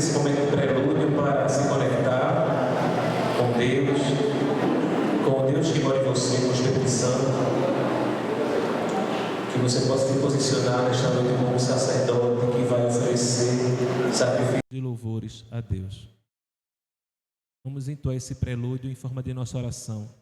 esse momento prelúdio para se conectar com Deus que mora em você, com o Espírito Santo. Que você possa se posicionar nesta noite como um sacerdote que vai oferecer sacrifício de louvores a Deus. Vamos entoar esse prelúdio em forma de nossa oração.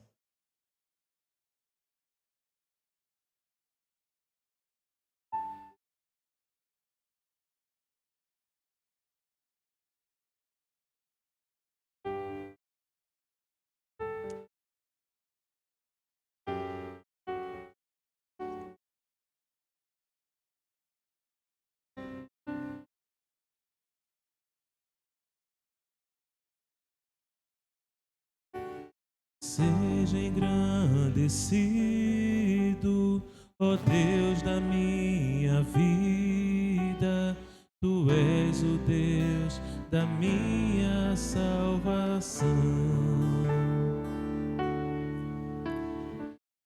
Seja engrandecido, ó Deus da minha vida, Tu és o Deus da minha salvação.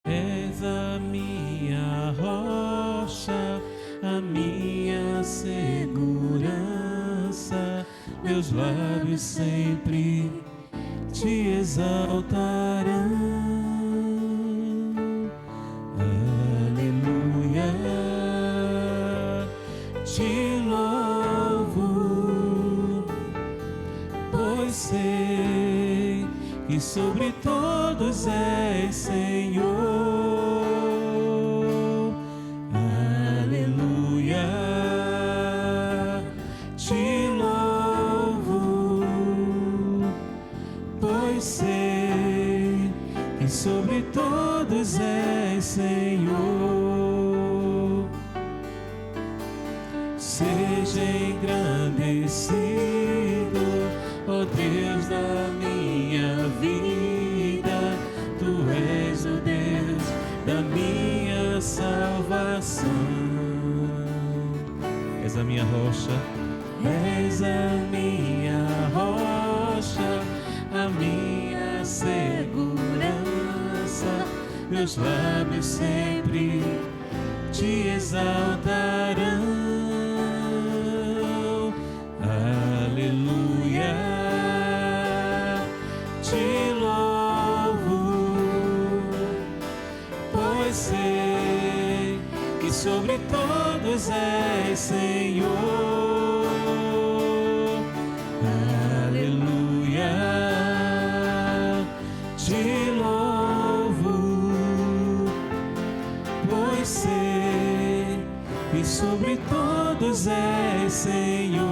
És a minha rocha, a minha segurança, meus lábios sempre te exaltarão. Aleluia, te louvo, pois sei que sobre todos és Senhor. Aleluia, te louvo, pois sei que sobre todos és Senhor. Seja engrandecido, ó Deus da minha vida, Tu és o Deus da minha salvação. És a minha rocha, és a minha rocha, a minha segurança, meus lábios sempre te exaltarão. Aleluia, te louvo, pois sei que sobre todos és Senhor. Aleluia, te louvo, pois sei que sobre todos és Senhor.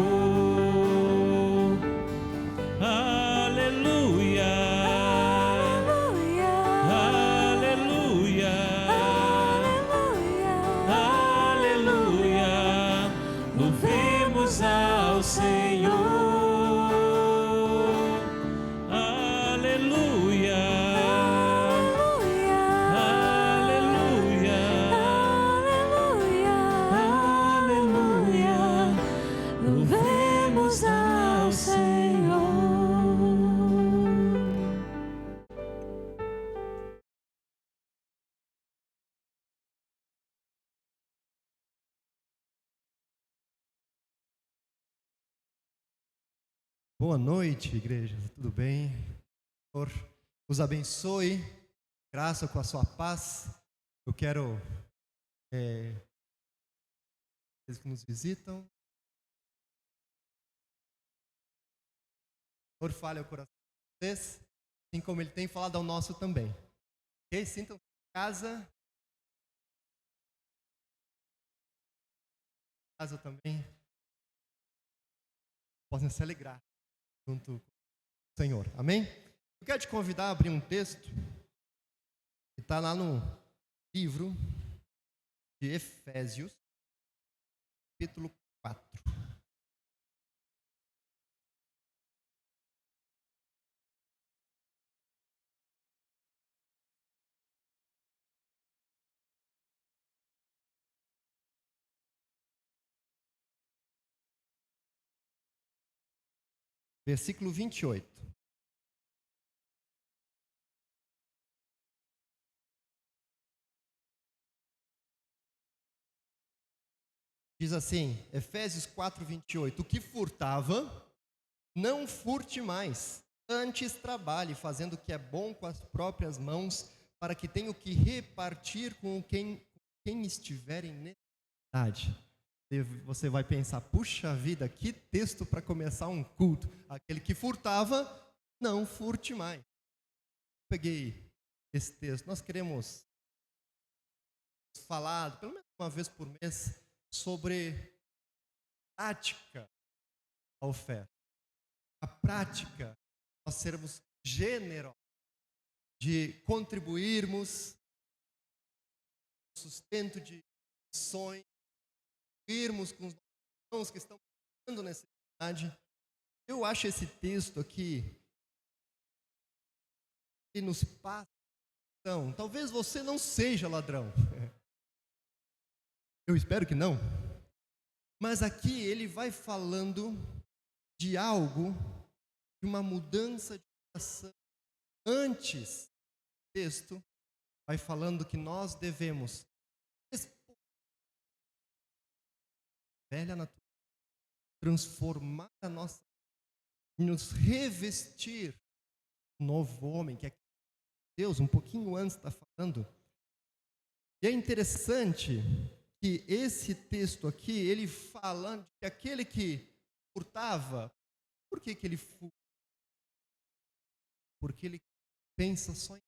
Aleluia, aleluia, aleluia, louvemos ao Senhor. Aleluia, aleluia, aleluia, louvemos ao Senhor. Boa noite, igreja. Tudo bem? Senhor os abençoe, graça com a sua paz. Eu quero aqueles que nos visitam. O Senhor fale ao coração de vocês, assim como Ele tem falado ao nosso também. Ok? Sintam-se em casa. Casa também. Podem se alegrar junto com o Senhor. Amém? Eu quero te convidar a abrir um texto que está lá no livro de Efésios, capítulo 4. Versículo 28. Diz assim, Efésios 4, 28. O que furtava, Não furte mais, antes trabalhe, fazendo o que é bom com as próprias mãos, para que tenha o que repartir com quem estiver em necessidade. E você vai pensar, puxa vida, que texto para começar um culto. Aquele que furtava, não furte mais. Peguei esse texto. Nós queremos falar, pelo menos uma vez por mês, sobre prática da oferta. A prática, nós sermos generosos, de contribuirmos no sustento de missões, irmos com os irmãos que estão passando necessidade. Eu acho esse texto aqui que nos passa. Então, talvez você não seja ladrão. Eu espero que não. Mas aqui ele vai falando de algo, de uma mudança de coração. Antes, o texto vai falando que nós devemos velha natureza, transformar a nossa, nos revestir um novo homem, que é Deus, um pouquinho antes está falando. E é interessante que esse texto aqui, ele fala que aquele que furtava, por que ele furta? Porque ele pensa só em si.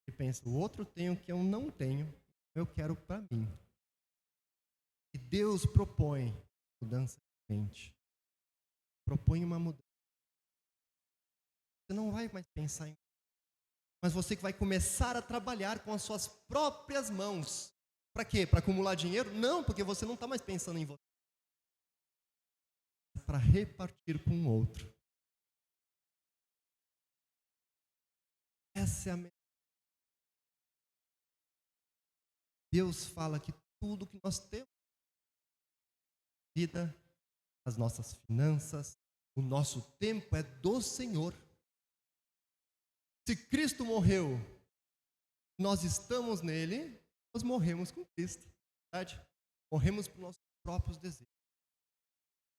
Ele pensa, o outro tem o que eu não tenho, eu quero para mim. E Deus propõe mudança de mente. Propõe uma mudança. Você não vai mais pensar em, mas você que vai começar a trabalhar com as suas próprias mãos. Para quê? Para acumular dinheiro? Não, porque você não está mais pensando em você. Para repartir com o outro. Essa é a mensagem. Deus fala que tudo que nós temos, vida, as nossas finanças, o nosso tempo é do Senhor. Se Cristo morreu, nós estamos nele, nós morremos com Cristo, verdade? Morremos para os nossos próprios desejos.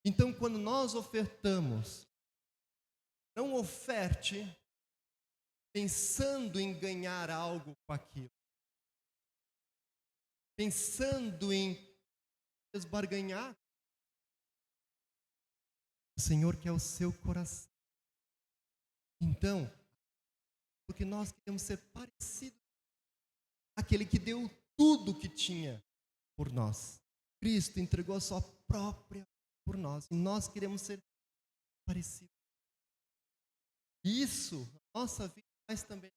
Então, quando nós ofertamos, não oferte pensando em ganhar algo com aquilo, pensando em esbarganhar. O Senhor quer o seu coração. Então, porque nós queremos ser parecidos àquele que deu tudo o que tinha por nós. Cristo entregou a sua própria por nós. E nós queremos ser parecidos. E isso, a nossa vida faz também.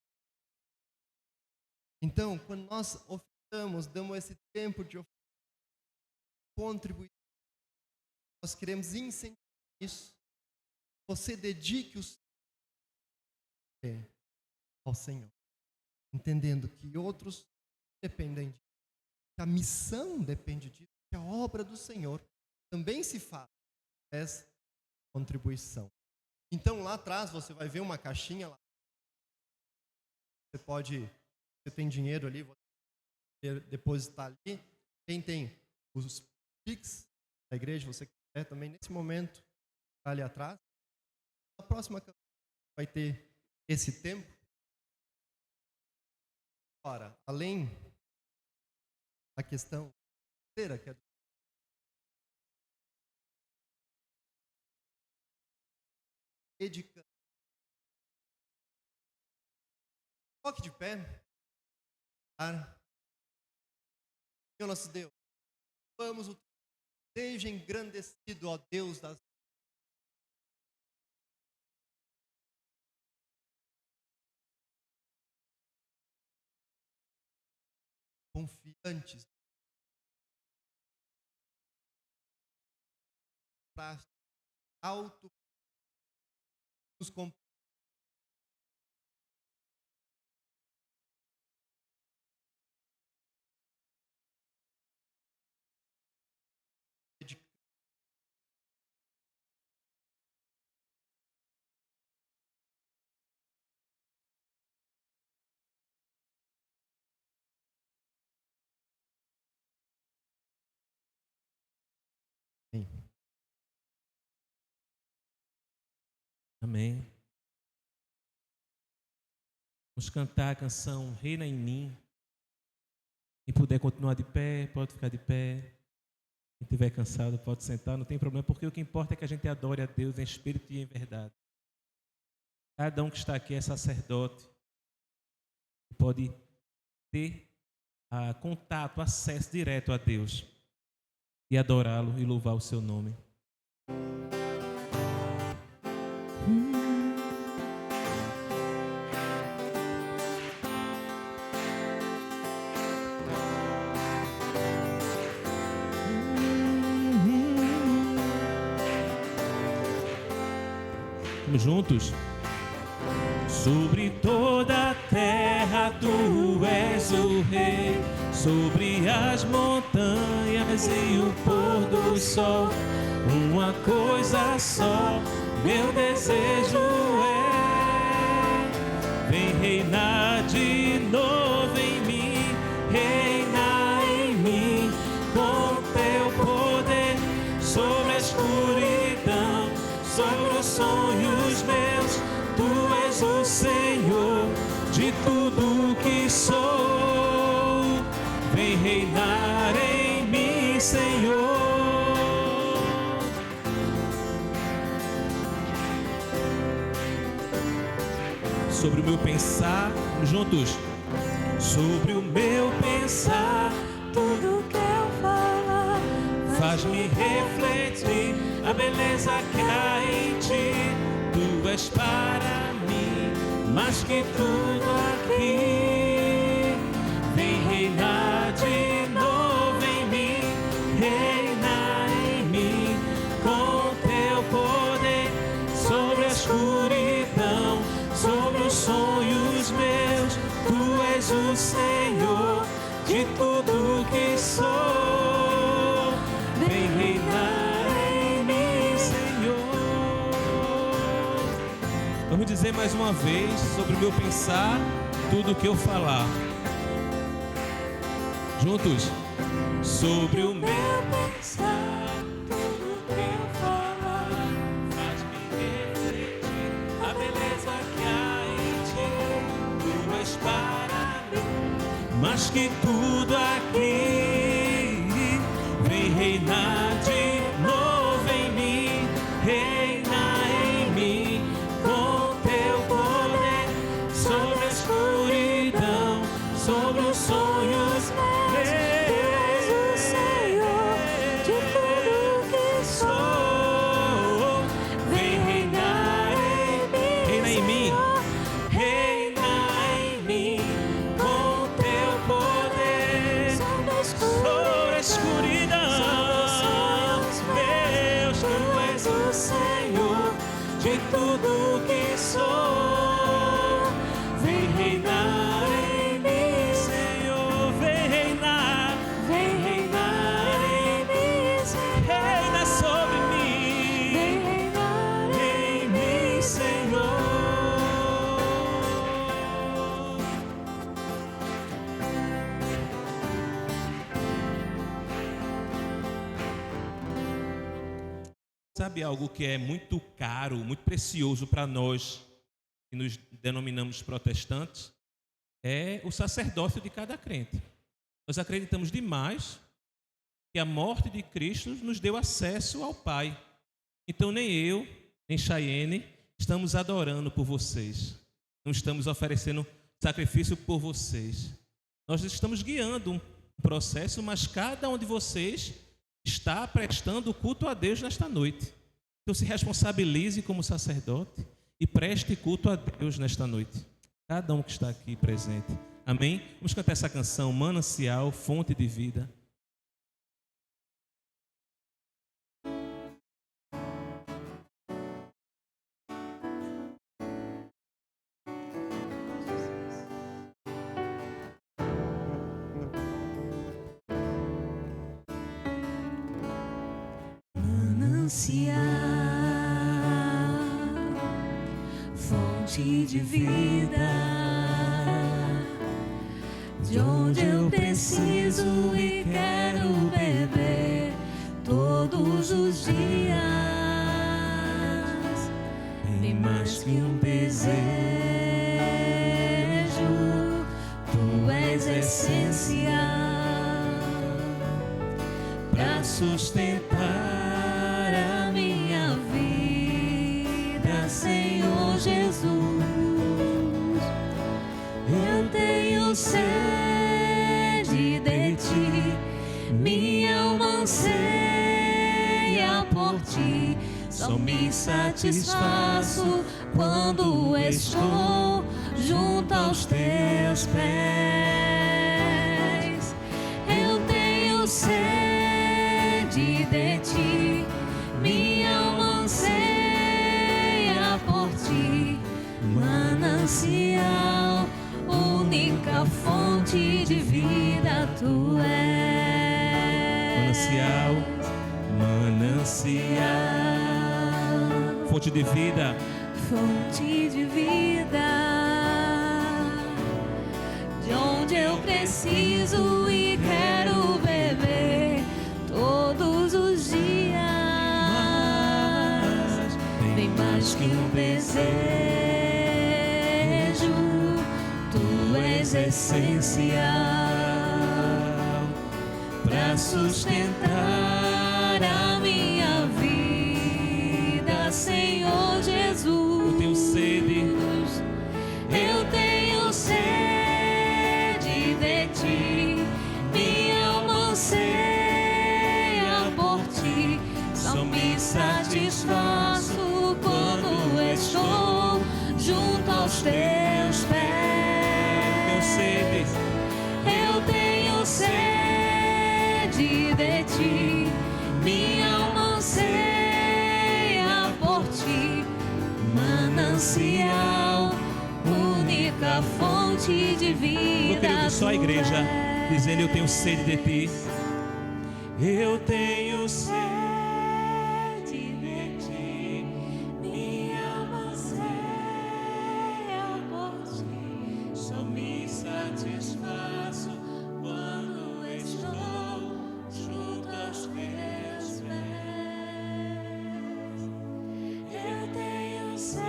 Então, quando nós ofertamos, damos esse tempo de contribuir, nós queremos incentivar isso. Você dedique o seu ao Senhor, entendendo que outros dependem disso, que a missão depende disso, que a obra do Senhor também se faz essa contribuição. Então lá atrás você vai ver uma caixinha lá. Você tem dinheiro ali, você depositar ali. Quem tem os Pix da igreja, você quer também nesse momento, tá ali atrás. Na próxima vai ter esse tempo. Ora, além da questão inteira, que é dedicando. Coloque de pé. Senhor nosso Deus, vamos o seja engrandecido, ó Deus das confiantes para auto nos Amém. Vamos cantar a canção Reina em Mim. Quem puder continuar de pé, pode ficar de pé. Quem estiver cansado, pode sentar, não tem problema, porque o que importa é que a gente adore a Deus em espírito e em verdade. Cada um que está aqui é sacerdote. Pode ter contato, acesso direto a Deus e adorá-lo e louvar o seu nome. Vamos juntos? Sobre toda a terra tu és o rei, sobre as montanhas e o pôr do sol, uma coisa só, meu desejo é: vem reinar de novo em mim, reina em mim, com teu poder, sobre a escuridão, sobre os sonhos meus, tu és o Senhor de tudo que sou. Vem reinar em mim, Senhor. Sobre o meu pensar, juntos. Sobre o meu pensar, Tudo que eu falar faz-me refletir a beleza que há em ti. Tu és para mim mais que tudo aqui. Vem reinar de novo em mim, reina em mim, com teu poder, sobre a escuridão, sobre os sonhos meus. Tu és o Senhor de tudo que sou. Vem reinar em mim, Senhor. Vamos dizer mais uma vez sobre o meu pensar, tudo que eu falar. Juntos. Sobre o meu pensar, tudo que eu falar faz-me refletir a beleza que há em ti. Tu és para mim mais que tudo aqui. Vem reinar de novo em mim, reina em mim, com teu poder, sobre a escuridão, sobre os sonhos meus. Tu és o Senhor de tudo que sou. Vem reinar em mim, reina em mim, com teu poder, sobre a escuridão. Deus, tu és o Senhor de tudo que sou. Vem reinar em mim, Senhor, vem reinar em mim, Senhor. Reina sobre mim, Vem reinar em mim, Senhor. Sabe algo que é muito caro, muito precioso para nós que nos denominamos protestantes? É o sacerdócio de cada crente. Nós acreditamos demais que a morte de Cristo nos deu acesso ao Pai. Então nem eu, nem Chayenne estamos adorando por vocês. Não estamos oferecendo sacrifício por vocês. Nós estamos guiando um processo, mas cada um de vocês está prestando culto a Deus nesta noite. Então se responsabilize como sacerdote e preste culto a Deus nesta noite. Cada um que está aqui presente. Amém? Vamos cantar essa canção, Manancial, Fonte de Vida. Manancial, fonte de vida, de onde eu preciso e quero beber todos os dias. bem mais que um desejo. Tu és essencial para sustentar a minha vida, Senhor Jesus. Eu tenho sede de ti, minha alma anseia por ti. Só me satisfaço quando estou junto aos teus pés. Eu tenho sede de ti, minha alma anseia por ti. Manancial, única fonte de vida tu és. Manancial, fonte de vida, fonte de vida, de onde eu preciso e quero beber todos os dias. Bem mais que um desejo, tu és essencial para sustentar a minha vida, Senhor Jesus. eu tenho sede, Eu tenho sede de ti, minha alma anseia por ti. Só me satisfaço quando estou junto aos teus pés. Eu tenho sede de ti, minha alma anseia por ti. Manancial, única fonte de vida. Eu queria ouvir só a igreja dizendo: eu tenho sede de ti. Eu tenho sede de ti, Minha alma anseia por ti. só me satisfaço quando estou junto aos teus pés. Eu tenho sede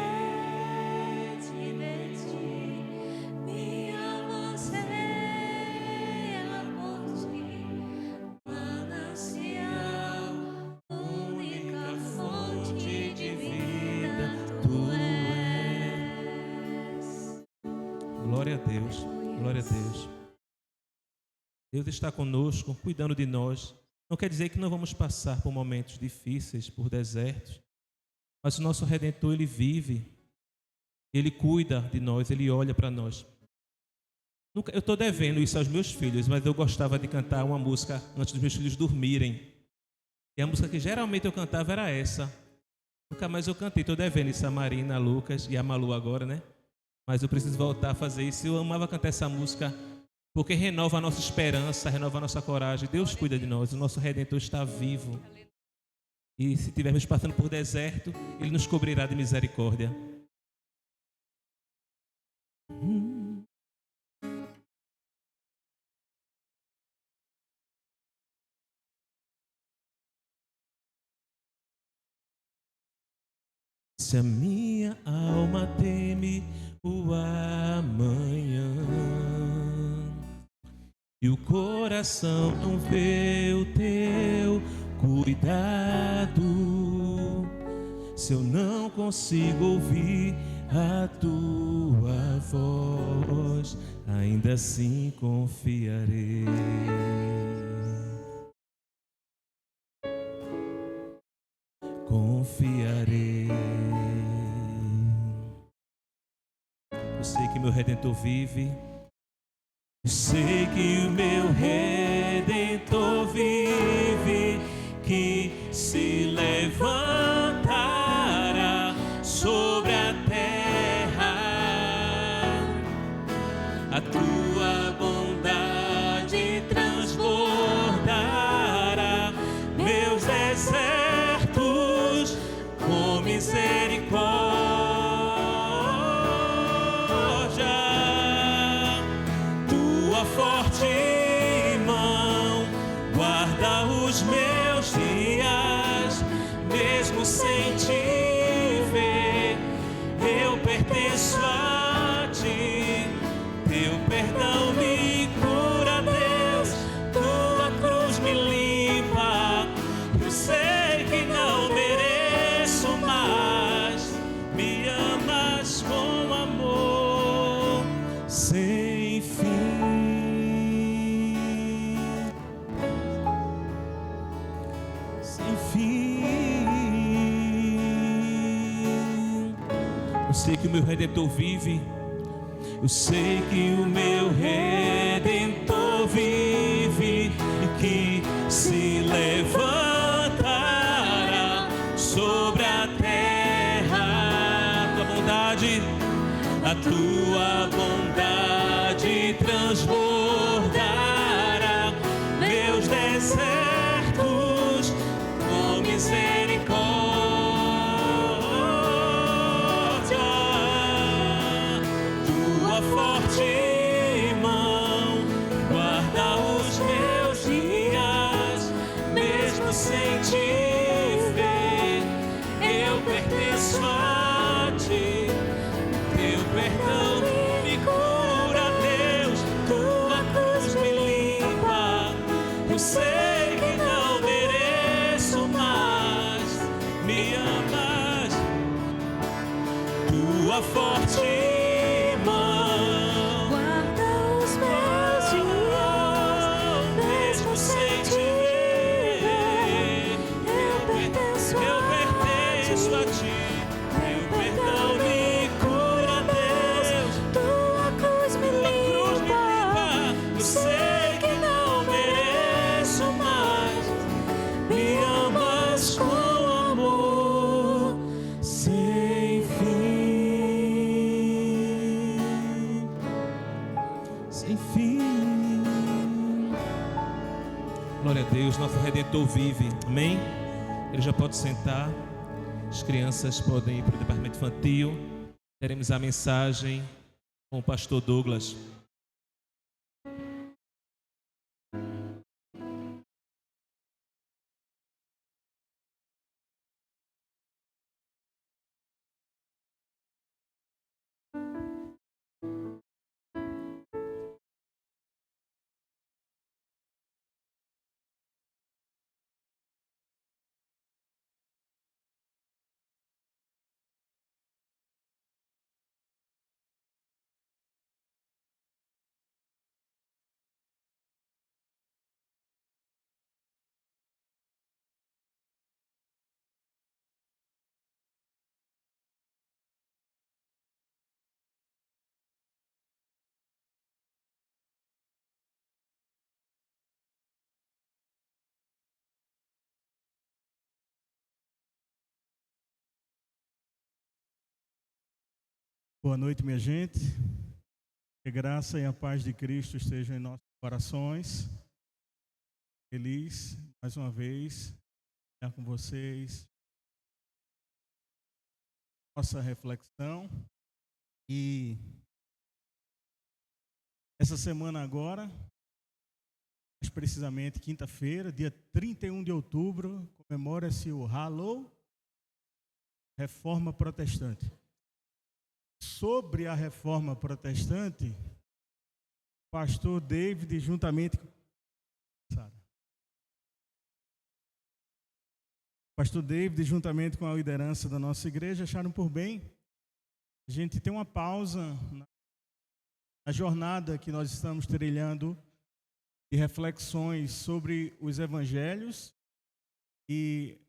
de ti, minha alma anseia por ti. Manancial, única fonte de vida tu és. Glória a Deus, glória a Deus. Deus está conosco, cuidando de nós. Não quer dizer que não vamos passar por momentos difíceis, por desertos, mas o nosso Redentor, Ele vive, Ele cuida de nós, Ele olha para nós. Eu estou devendo isso aos meus filhos, mas eu gostava de cantar uma música antes dos meus filhos dormirem. E a música que geralmente eu cantava era essa. Nunca mais eu cantei, estou devendo isso a Marina, a Lucas e a Malu agora, né? Mas eu preciso voltar a fazer isso. Eu amava cantar essa música porque renova a nossa esperança, renova a nossa coragem. Deus cuida de nós, o nosso Redentor está vivo. E se estivermos passando por deserto, Ele nos cobrirá de misericórdia. Se a minha alma teme o amanhã e o coração não vê o teu cuidado, se eu não consigo ouvir a tua voz, ainda assim confiarei. Confiarei. Eu sei que meu Redentor vive. Eu sei que o meu Redentor vive, que se levantará sobre a terra. A tua bondade transbordará meus desertos com misericórdia. Tua forte mão guarda os meus dias, mesmo sem te ver, Eu sei que o meu Redentor vive. Eu sei que o meu Redentor vive e que se levantará sobre a terra. A tua bondade transbordará meus desertos com misericórdia. Tua forte mão guarda os meus dias, mesmo sem te ver, eu pertenço a ti. Teu perdão me cura, Deus, tua cruz me limpa. Eu sei que não mereço mais, me amas. Tua forte mão Guarda os meus dias, mesmo sem te ver, eu pertenço a ti. Teu perdão me cura, Deus, tua cruz me limpa. eu sei que não mereço mais, me amas com amor sem fim, sem fim. Glória a Deus, nosso Redentor vive, amém? Ele já pode sentar, as crianças podem ir para o departamento infantil, teremos a mensagem com o pastor Douglas. Boa noite, minha gente. Que a graça e a paz de Cristo estejam em nossos corações. Feliz, mais uma vez, estar com vocês. Nossa reflexão. E essa semana agora, mais precisamente quinta-feira, dia 31 de outubro, comemora-se o Halloween, Reforma Protestante. Sobre a Reforma Protestante, o pastor David, juntamente com a liderança da nossa igreja, acharam por bem a gente ter uma pausa na jornada que nós estamos trilhando de reflexões sobre os evangelhos. E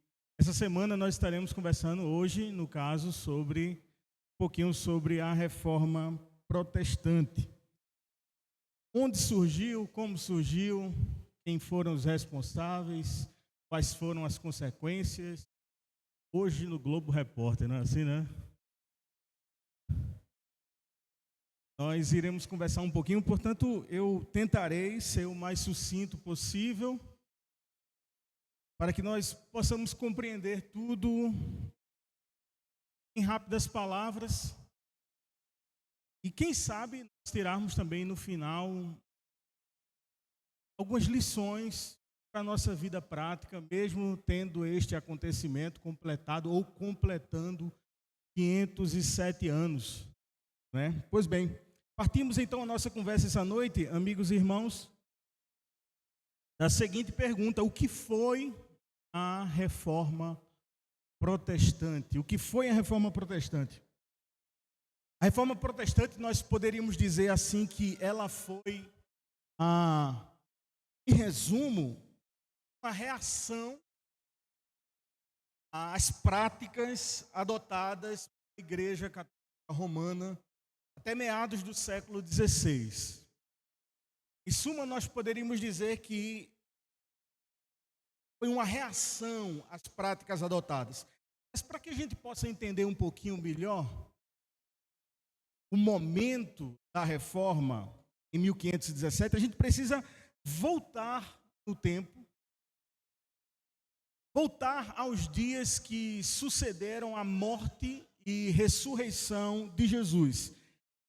essa semana nós estaremos conversando hoje, no caso, um pouquinho sobre a Reforma Protestante. Onde surgiu, como surgiu, quem foram os responsáveis, quais foram as consequências. Hoje no Globo Repórter, não é assim, né? Nós iremos conversar um pouquinho, portanto, eu tentarei ser o mais sucinto possível para que nós possamos compreender tudo em rápidas palavras e quem sabe nós tirarmos também no final algumas lições para a nossa vida prática, mesmo tendo este acontecimento completado ou completando 507 anos, né? Pois bem, partimos então a nossa conversa essa noite, amigos e irmãos, da seguinte pergunta: o que foi a Reforma Protestante? O que foi a Reforma Protestante? A Reforma Protestante, nós poderíamos dizer assim que ela foi, em resumo, uma reação às práticas adotadas pela Igreja Católica Romana até meados do século XVI. Em suma, nós poderíamos dizer que foi uma reação às práticas adotadas. Mas para que a gente possa entender um pouquinho melhor o momento da reforma em 1517, a gente precisa voltar no tempo, voltar aos dias que sucederam a morte e ressurreição de Jesus.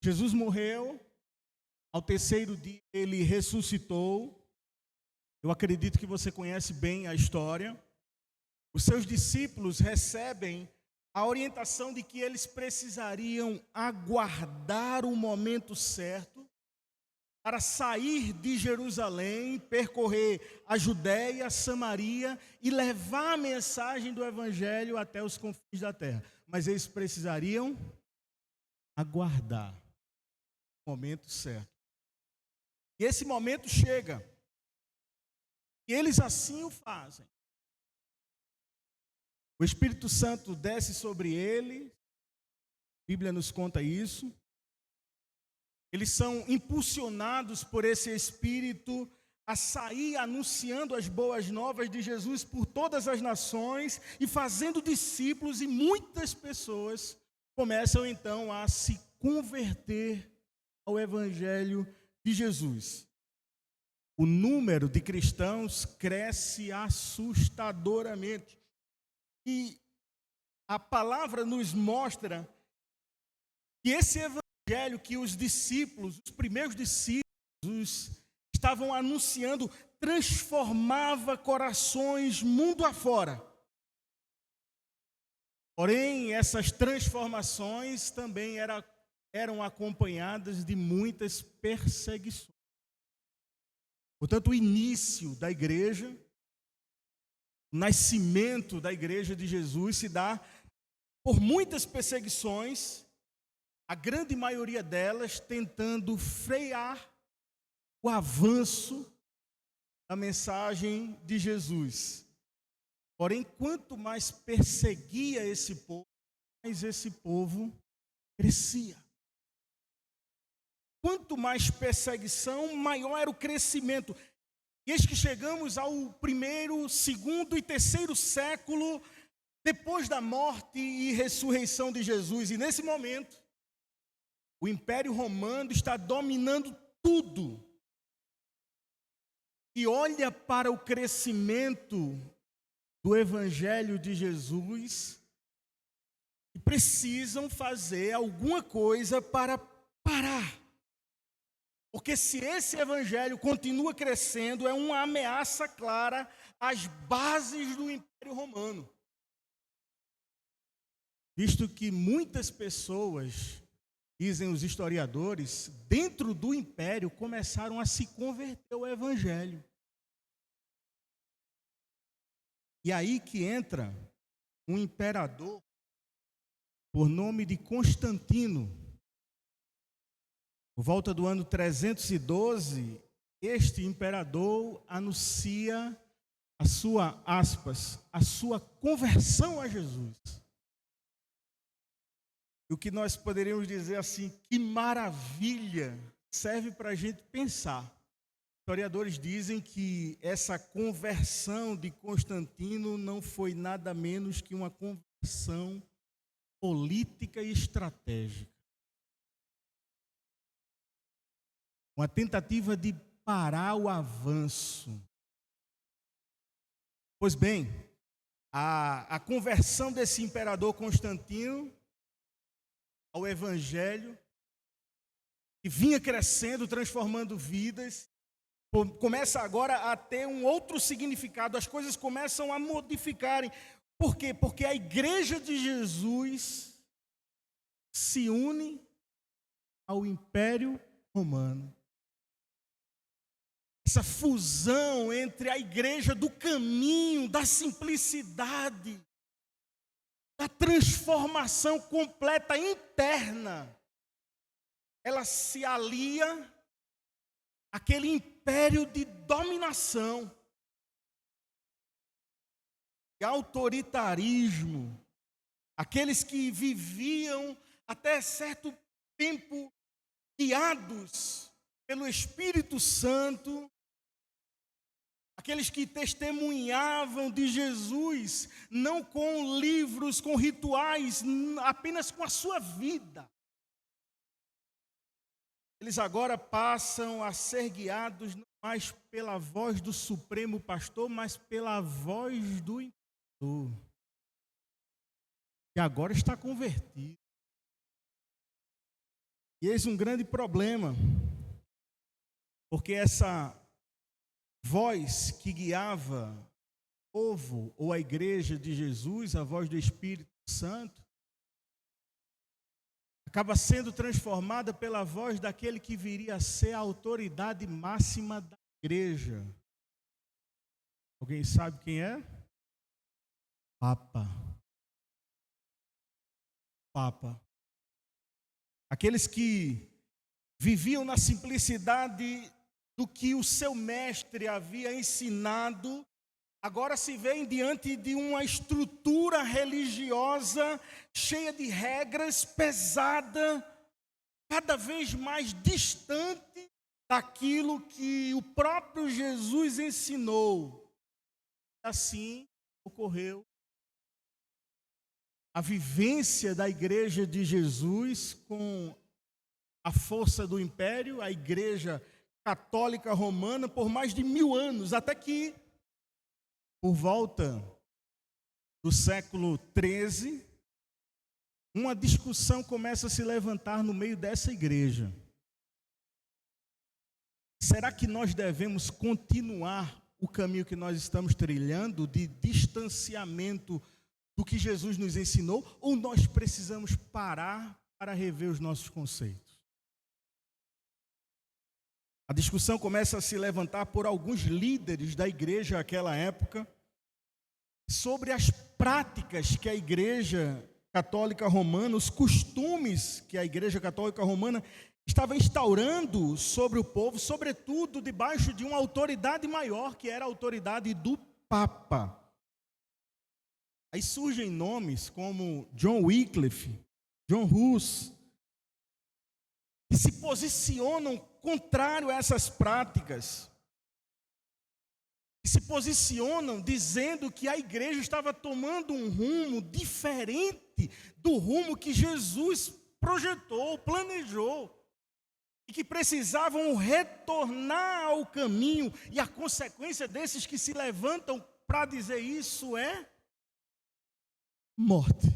Jesus morreu, ao terceiro dia ele ressuscitou. Eu acredito que você conhece bem a história. Os seus discípulos recebem a orientação de que eles precisariam aguardar o momento certo para sair de Jerusalém, percorrer a Judéia, Samaria e levar a mensagem do Evangelho até os confins da terra. Mas eles precisariam aguardar o momento certo. E esse momento chega. E eles assim o fazem. O Espírito Santo desce sobre ele, a Bíblia nos conta isso. Eles são impulsionados por esse Espírito a sair anunciando as boas novas de Jesus por todas as nações e fazendo discípulos, e muitas pessoas começam então a se converter ao Evangelho de Jesus. O número de cristãos cresce assustadoramente. E a palavra nos mostra que esse evangelho que os discípulos, os primeiros discípulos, estavam anunciando, transformava corações mundo afora. Porém, essas transformações também eram acompanhadas de muitas perseguições. Portanto, o início da igreja, o nascimento da igreja de Jesus se dá por muitas perseguições, a grande maioria delas tentando frear o avanço da mensagem de Jesus. Porém, quanto mais perseguia esse povo, mais esse povo crescia. Quanto mais perseguição, maior era o crescimento. E eis que chegamos ao primeiro, segundo e terceiro século depois da morte e ressurreição de Jesus. E nesse momento, o Império Romano está dominando tudo. E olha para o crescimento do Evangelho de Jesus e precisam fazer alguma coisa para parar. Porque se esse evangelho continua crescendo, é uma ameaça clara às bases do Império Romano. Visto que muitas pessoas, dizem os historiadores, dentro do Império começaram a se converter ao evangelho. E aí que entra um imperador por nome de Constantino. Por volta do ano 312, este imperador anuncia a sua conversão a Jesus. E o que nós poderíamos dizer assim, que maravilha, serve para a gente pensar. Historiadores dizem que essa conversão de Constantino não foi nada menos que uma conversão política e estratégica. Uma tentativa de parar o avanço. Pois bem, a conversão desse imperador Constantino ao evangelho, que vinha crescendo, transformando vidas, começa agora a ter um outro significado, as coisas começam a modificarem. Por quê? Porque a igreja de Jesus se une ao Império Romano. Essa fusão entre a igreja do caminho, da simplicidade, da transformação completa interna, ela se alia àquele império de dominação e autoritarismo, aqueles que viviam até certo tempo, guiados pelo Espírito Santo, aqueles que testemunhavam de Jesus, não com livros, com rituais, apenas com a sua vida. Eles agora passam a ser guiados não mais pela voz do Supremo Pastor, mas pela voz do Imperador, que agora está convertido. E eis um grande problema, porque essa voz que guiava o povo ou a igreja de Jesus, a voz do Espírito Santo, acaba sendo transformada pela voz daquele que viria a ser a autoridade máxima da igreja. Alguém sabe quem é? Papa. Papa. Aqueles que viviam na simplicidade do que o seu mestre havia ensinado, agora se veem diante de uma estrutura religiosa cheia de regras, pesada, cada vez mais distante daquilo que o próprio Jesus ensinou. Assim ocorreu a vivência da igreja de Jesus com a força do império, a igreja católica romana, por mais de 1000 anos, até que, por volta do século XIII, uma discussão começa a se levantar no meio dessa igreja. Será que nós devemos continuar o caminho que nós estamos trilhando de distanciamento do que Jesus nos ensinou, ou nós precisamos parar para rever os nossos conceitos? A discussão começa a se levantar por alguns líderes da igreja naquela época sobre as práticas que a igreja católica romana, os costumes que a igreja católica romana estava instaurando sobre o povo, sobretudo debaixo de uma autoridade maior, que era a autoridade do Papa. Aí surgem nomes como John Wycliffe, John Hus, que se posicionam contrário a essas práticas, que se posicionam dizendo que a igreja estava tomando um rumo diferente do rumo que Jesus projetou, planejou, e que precisavam retornar ao caminho, e a consequência desses que se levantam para dizer isso é morte.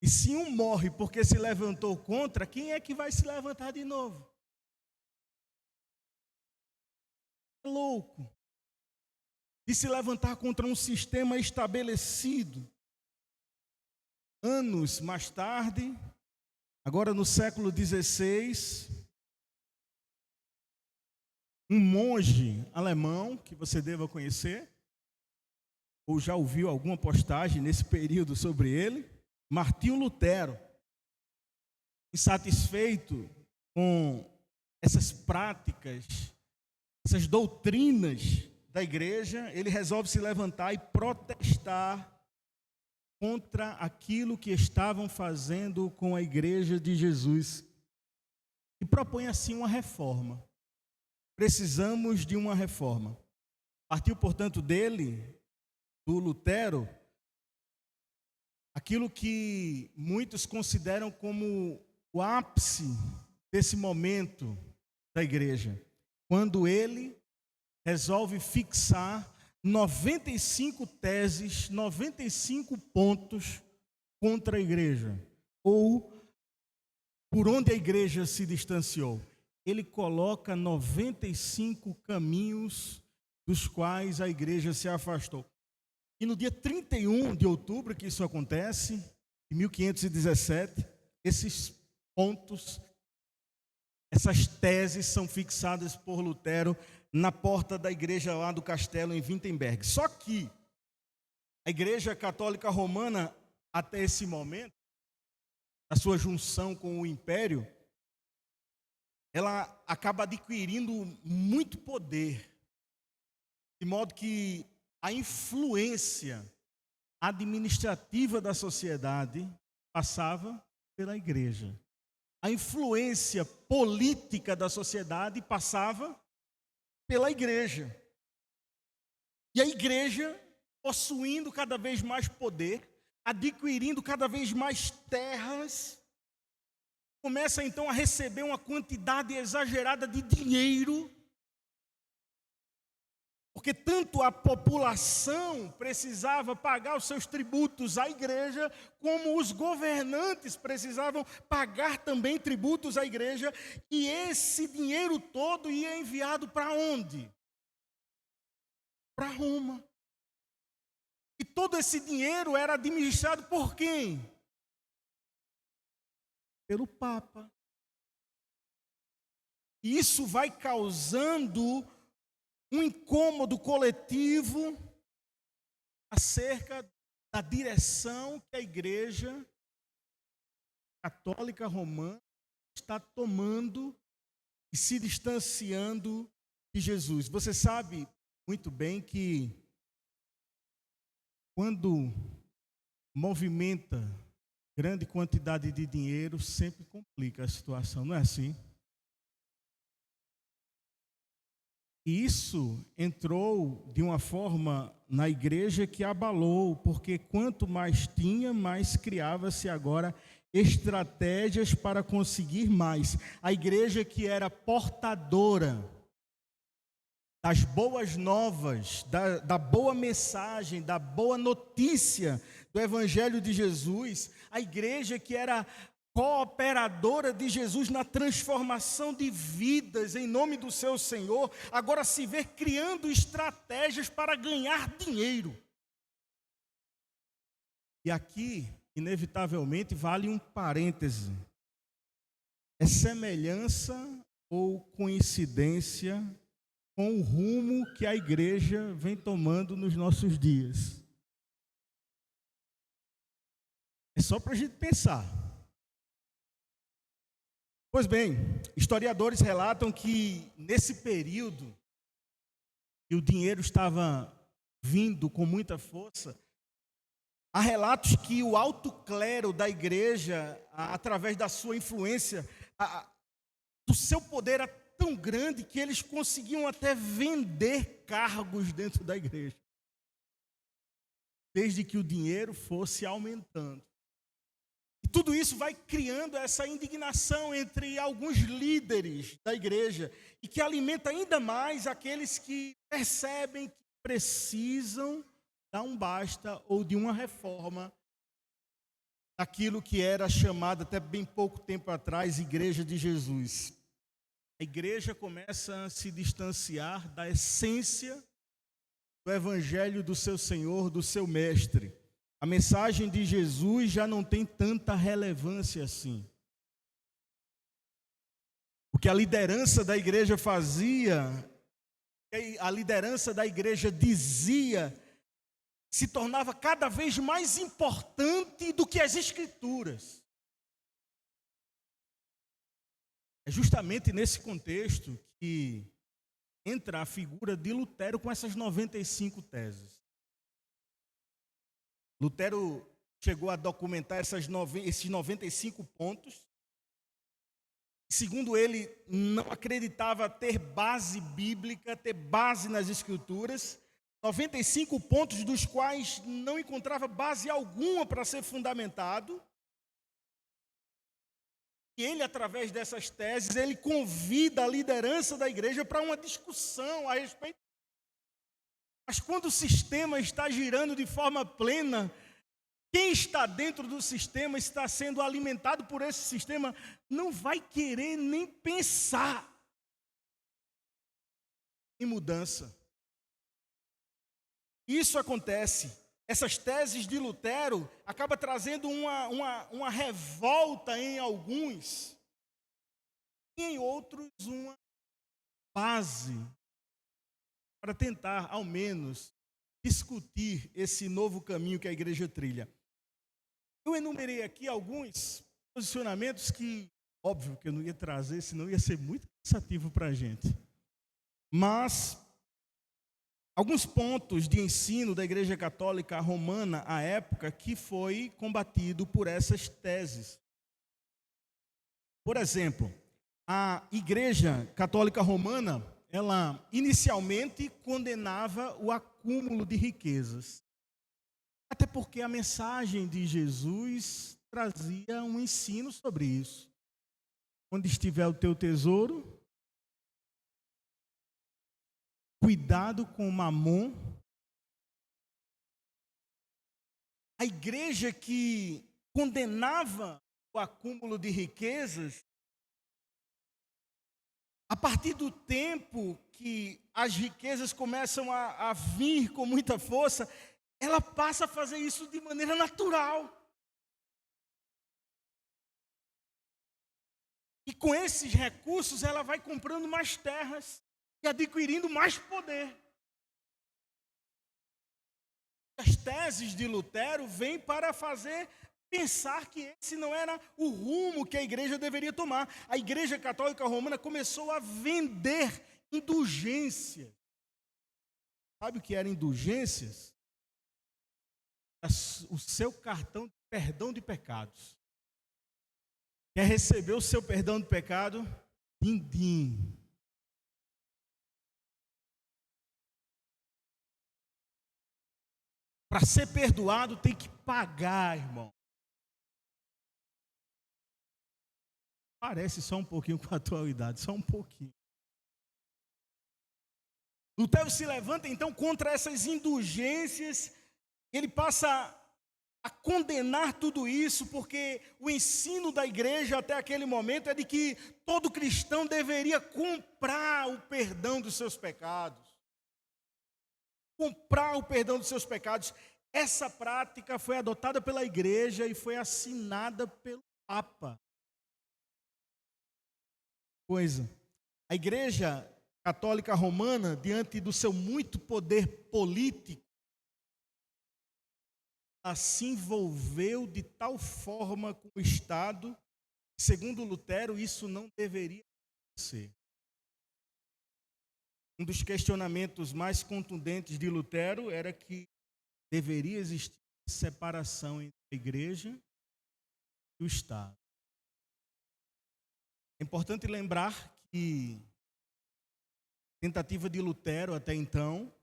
E se um morre porque se levantou contra, quem é que vai se levantar de novo? É louco. De se levantar contra um sistema estabelecido. Anos mais tarde, agora no século XVI, um monge alemão, que você deva conhecer, ou já ouviu alguma postagem nesse período sobre ele, Martinho Lutero, insatisfeito com essas práticas, essas doutrinas da igreja, ele resolve se levantar e protestar contra aquilo que estavam fazendo com a igreja de Jesus. E propõe assim uma reforma. Precisamos de uma reforma. Partiu, portanto, dele, do Lutero, aquilo que muitos consideram como o ápice desse momento da igreja, quando ele resolve fixar 95 teses, 95 pontos contra a igreja, ou por onde a igreja se distanciou. Ele coloca 95 caminhos dos quais a igreja se afastou. E no dia 31 de outubro que isso acontece, em 1517, esses pontos, essas teses são fixadas por Lutero na porta da igreja lá do castelo em Wittenberg. Só que a igreja católica romana, até esse momento, a sua junção com o império, ela acaba adquirindo muito poder, de modo que a influência administrativa da sociedade passava pela igreja. A influência política da sociedade passava pela igreja. E a igreja, possuindo cada vez mais poder, adquirindo cada vez mais terras, começa então a receber uma quantidade exagerada de dinheiro, porque tanto a população precisava pagar os seus tributos à igreja, como os governantes precisavam pagar também tributos à igreja, e esse dinheiro todo ia enviado para onde? Para Roma. E todo esse dinheiro era administrado por quem? Pelo Papa. E isso vai causando um incômodo coletivo acerca da direção que a Igreja Católica Romana está tomando e se distanciando de Jesus. Você sabe muito bem que quando movimenta grande quantidade de dinheiro, sempre complica a situação, não é assim? E isso entrou de uma forma na igreja que abalou, porque quanto mais tinha, mais criava-se agora estratégias para conseguir mais. A igreja que era portadora das boas novas, da boa mensagem, da boa notícia do Evangelho de Jesus, a igreja que era cooperadora de Jesus na transformação de vidas em nome do seu Senhor, agora se vê criando estratégias para ganhar dinheiro. E aqui, inevitavelmente, vale um parêntese. É semelhança ou coincidência com o rumo que a igreja vem tomando nos nossos dias? É só para a gente pensar. Pois bem, historiadores relatam que nesse período que o dinheiro estava vindo com muita força, há relatos que o alto clero da igreja, através da sua influência, do seu poder era tão grande que eles conseguiam até vender cargos dentro da igreja, desde que o dinheiro fosse aumentando. E tudo isso vai criando essa indignação entre alguns líderes da igreja e que alimenta ainda mais aqueles que percebem que precisam dar um basta ou de uma reforma daquilo que era chamado até bem pouco tempo atrás Igreja de Jesus. A igreja começa a se distanciar da essência do Evangelho do seu Senhor, do seu Mestre. A mensagem de Jesus já não tem tanta relevância assim. O que a liderança da igreja fazia, a liderança da igreja dizia, se tornava cada vez mais importante do que as Escrituras. É justamente nesse contexto que entra a figura de Lutero com essas 95 teses. Lutero chegou a documentar esses 95 pontos. Segundo ele, não acreditava ter base bíblica, ter base nas Escrituras. 95 pontos dos quais não encontrava base alguma para ser fundamentado. E ele, através dessas teses, ele convida a liderança da igreja para uma discussão a respeito. Mas quando o sistema está girando de forma plena, quem está dentro do sistema, está sendo alimentado por esse sistema, não vai querer nem pensar em mudança. Isso acontece. Essas teses de Lutero acabam trazendo uma revolta em alguns e em outros uma base para tentar, ao menos, discutir esse novo caminho que a igreja trilha. Eu enumerei aqui alguns posicionamentos que, óbvio que eu não ia trazer, senão ia ser muito cansativo para a gente. Mas alguns pontos de ensino da Igreja Católica Romana à época que foi combatido por essas teses. Por exemplo, a Igreja Católica Romana, ela inicialmente condenava o acúmulo de riquezas. Até porque a mensagem de Jesus trazia um ensino sobre isso. Onde estiver o teu tesouro, cuidado com o mamon. A igreja que condenava o acúmulo de riquezas, a partir do tempo que as riquezas começam a vir com muita força, ela passa a fazer isso de maneira natural. E com esses recursos ela vai comprando mais terras e adquirindo mais poder. As teses de Lutero vêm para fazer pensar que esse não era o rumo que a igreja deveria tomar. A Igreja Católica Romana começou a vender indulgências. Sabe o que eram indulgências? O seu cartão de perdão de pecados. Quer receber o seu perdão de pecado? Din-din. Para ser perdoado tem que pagar, irmão. Parece só um pouquinho com a atualidade, só um pouquinho. Lutero se levanta então contra essas indulgências. Ele passa a condenar tudo isso, porque o ensino da igreja até aquele momento é de que todo cristão deveria comprar o perdão dos seus pecados. Comprar o perdão dos seus pecados. Essa prática foi adotada pela igreja e foi assinada pelo Papa. A Igreja Católica Romana, diante do seu muito poder político, ela se envolveu de tal forma com o Estado, segundo Lutero, isso não deveria acontecer. Um dos questionamentos mais contundentes de Lutero era que deveria existir separação entre a igreja e o Estado. É importante lembrar que a tentativa de Lutero até então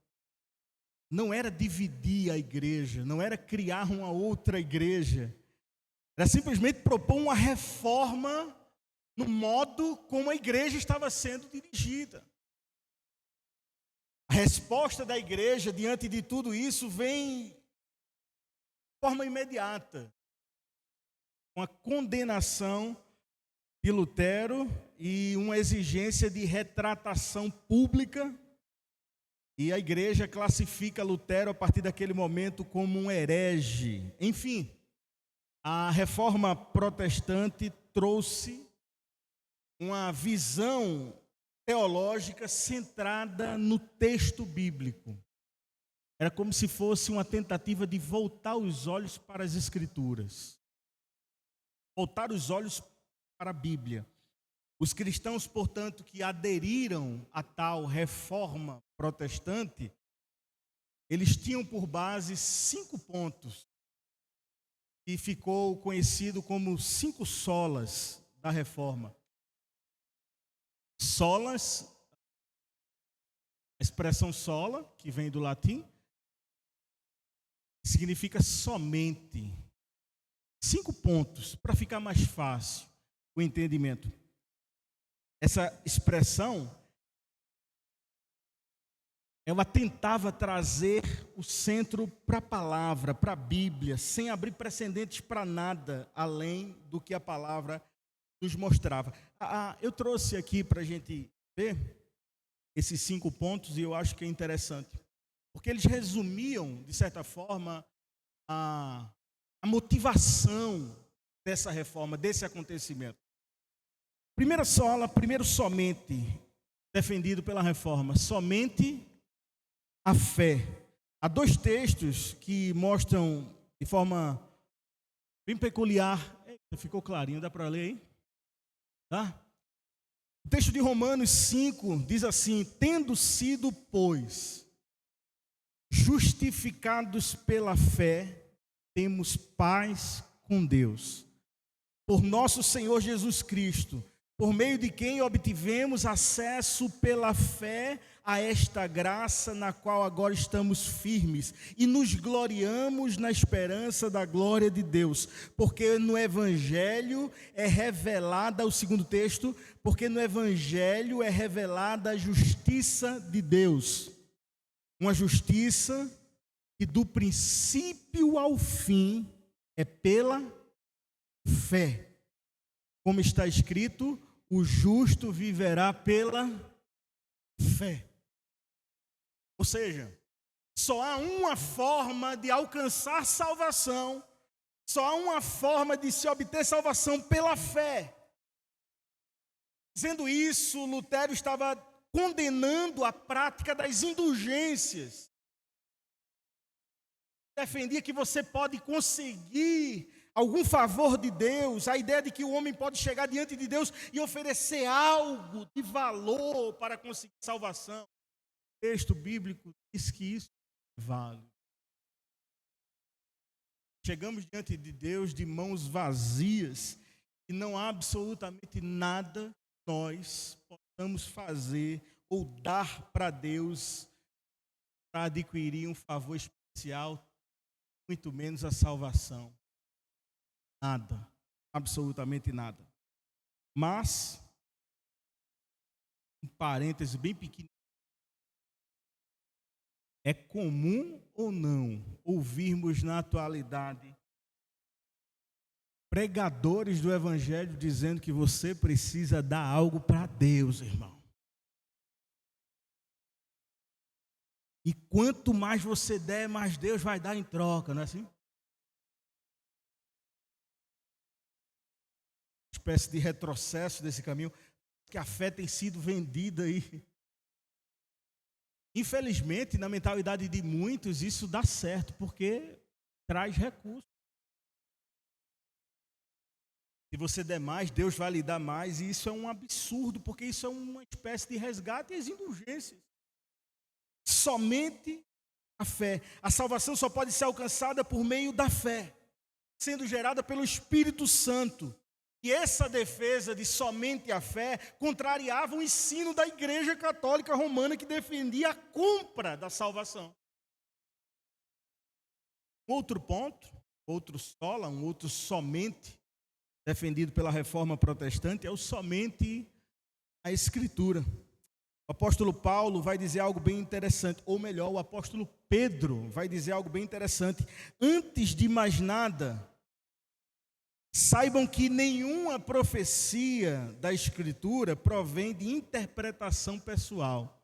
não era dividir a igreja, não era criar uma outra igreja, era simplesmente propor uma reforma no modo como a igreja estava sendo dirigida. A resposta da igreja diante de tudo isso vem de forma imediata, com a condenação de Lutero e uma exigência de retratação pública. E a igreja classifica Lutero a partir daquele momento como um herege. Enfim, a reforma protestante trouxe uma visão teológica centrada no texto bíblico. Era como se fosse uma tentativa de voltar os olhos para as Escrituras. Voltar os olhos para a Bíblia. Os cristãos, portanto, que aderiram a tal reforma protestante, eles tinham por base 5 pontos, e ficou conhecido como 5 solas da reforma. Solas, a expressão sola, que vem do latim, significa somente. 5 pontos, para ficar mais fácil o entendimento. Essa expressão, ela tentava trazer o centro para a palavra, para a Bíblia, sem abrir precedentes para nada, além do que a palavra nos mostrava. Eu trouxe aqui para a gente ver esses 5 pontos, e eu acho que é interessante, porque eles resumiam, de certa forma, a motivação dessa reforma, desse acontecimento. Primeira sola, primeiro somente, defendido pela reforma, somente a fé. Há 2 textos que mostram de forma bem peculiar. Eita, ficou clarinho, dá para ler aí? Tá? O texto de Romanos 5 diz assim: tendo sido, pois, justificados pela fé, temos paz com Deus, por nosso Senhor Jesus Cristo, por meio de quem obtivemos acesso pela fé a esta graça na qual agora estamos firmes e nos gloriamos na esperança da glória de Deus, porque no Evangelho é revelada, o segundo texto, porque no Evangelho é revelada a justiça de Deus, uma justiça que do princípio ao fim é pela fé. Como está escrito, o justo viverá pela fé. Ou seja, só há uma forma de alcançar salvação, só há uma forma de se obter salvação pela fé. Dizendo isso, Lutero estava condenando a prática das indulgências. Defendia que você pode conseguir algum favor de Deus, a ideia de que o homem pode chegar diante de Deus e oferecer algo de valor para conseguir salvação. O texto bíblico diz que isso vale. Chegamos diante de Deus de mãos vazias e não há absolutamente nada que nós possamos fazer ou dar para Deus para adquirir um favor especial, muito menos a salvação. Nada, absolutamente nada. Mas, um parêntese bem pequeno, é comum ou não ouvirmos na atualidade pregadores do Evangelho dizendo que você precisa dar algo para Deus, irmão. E quanto mais você der, mais Deus vai dar em troca, não é assim? Espécie de retrocesso desse caminho, que a fé tem sido vendida aí. Infelizmente, na mentalidade de muitos, isso dá certo, porque traz recursos. Se você der mais, Deus vai lhe dar mais, e isso é um absurdo, porque isso é uma espécie de resgate às indulgências. Somente a fé. A salvação só pode ser alcançada por meio da fé, sendo gerada pelo Espírito Santo. E essa defesa de somente a fé contrariava o ensino da Igreja Católica Romana, que defendia a compra da salvação. Outro ponto, outro sola, um outro somente, defendido pela Reforma Protestante, é o somente a Escritura. O apóstolo Paulo vai dizer algo bem interessante, ou melhor, o apóstolo Pedro vai dizer algo bem interessante. Antes de mais nada, saibam que nenhuma profecia da Escritura provém de interpretação pessoal,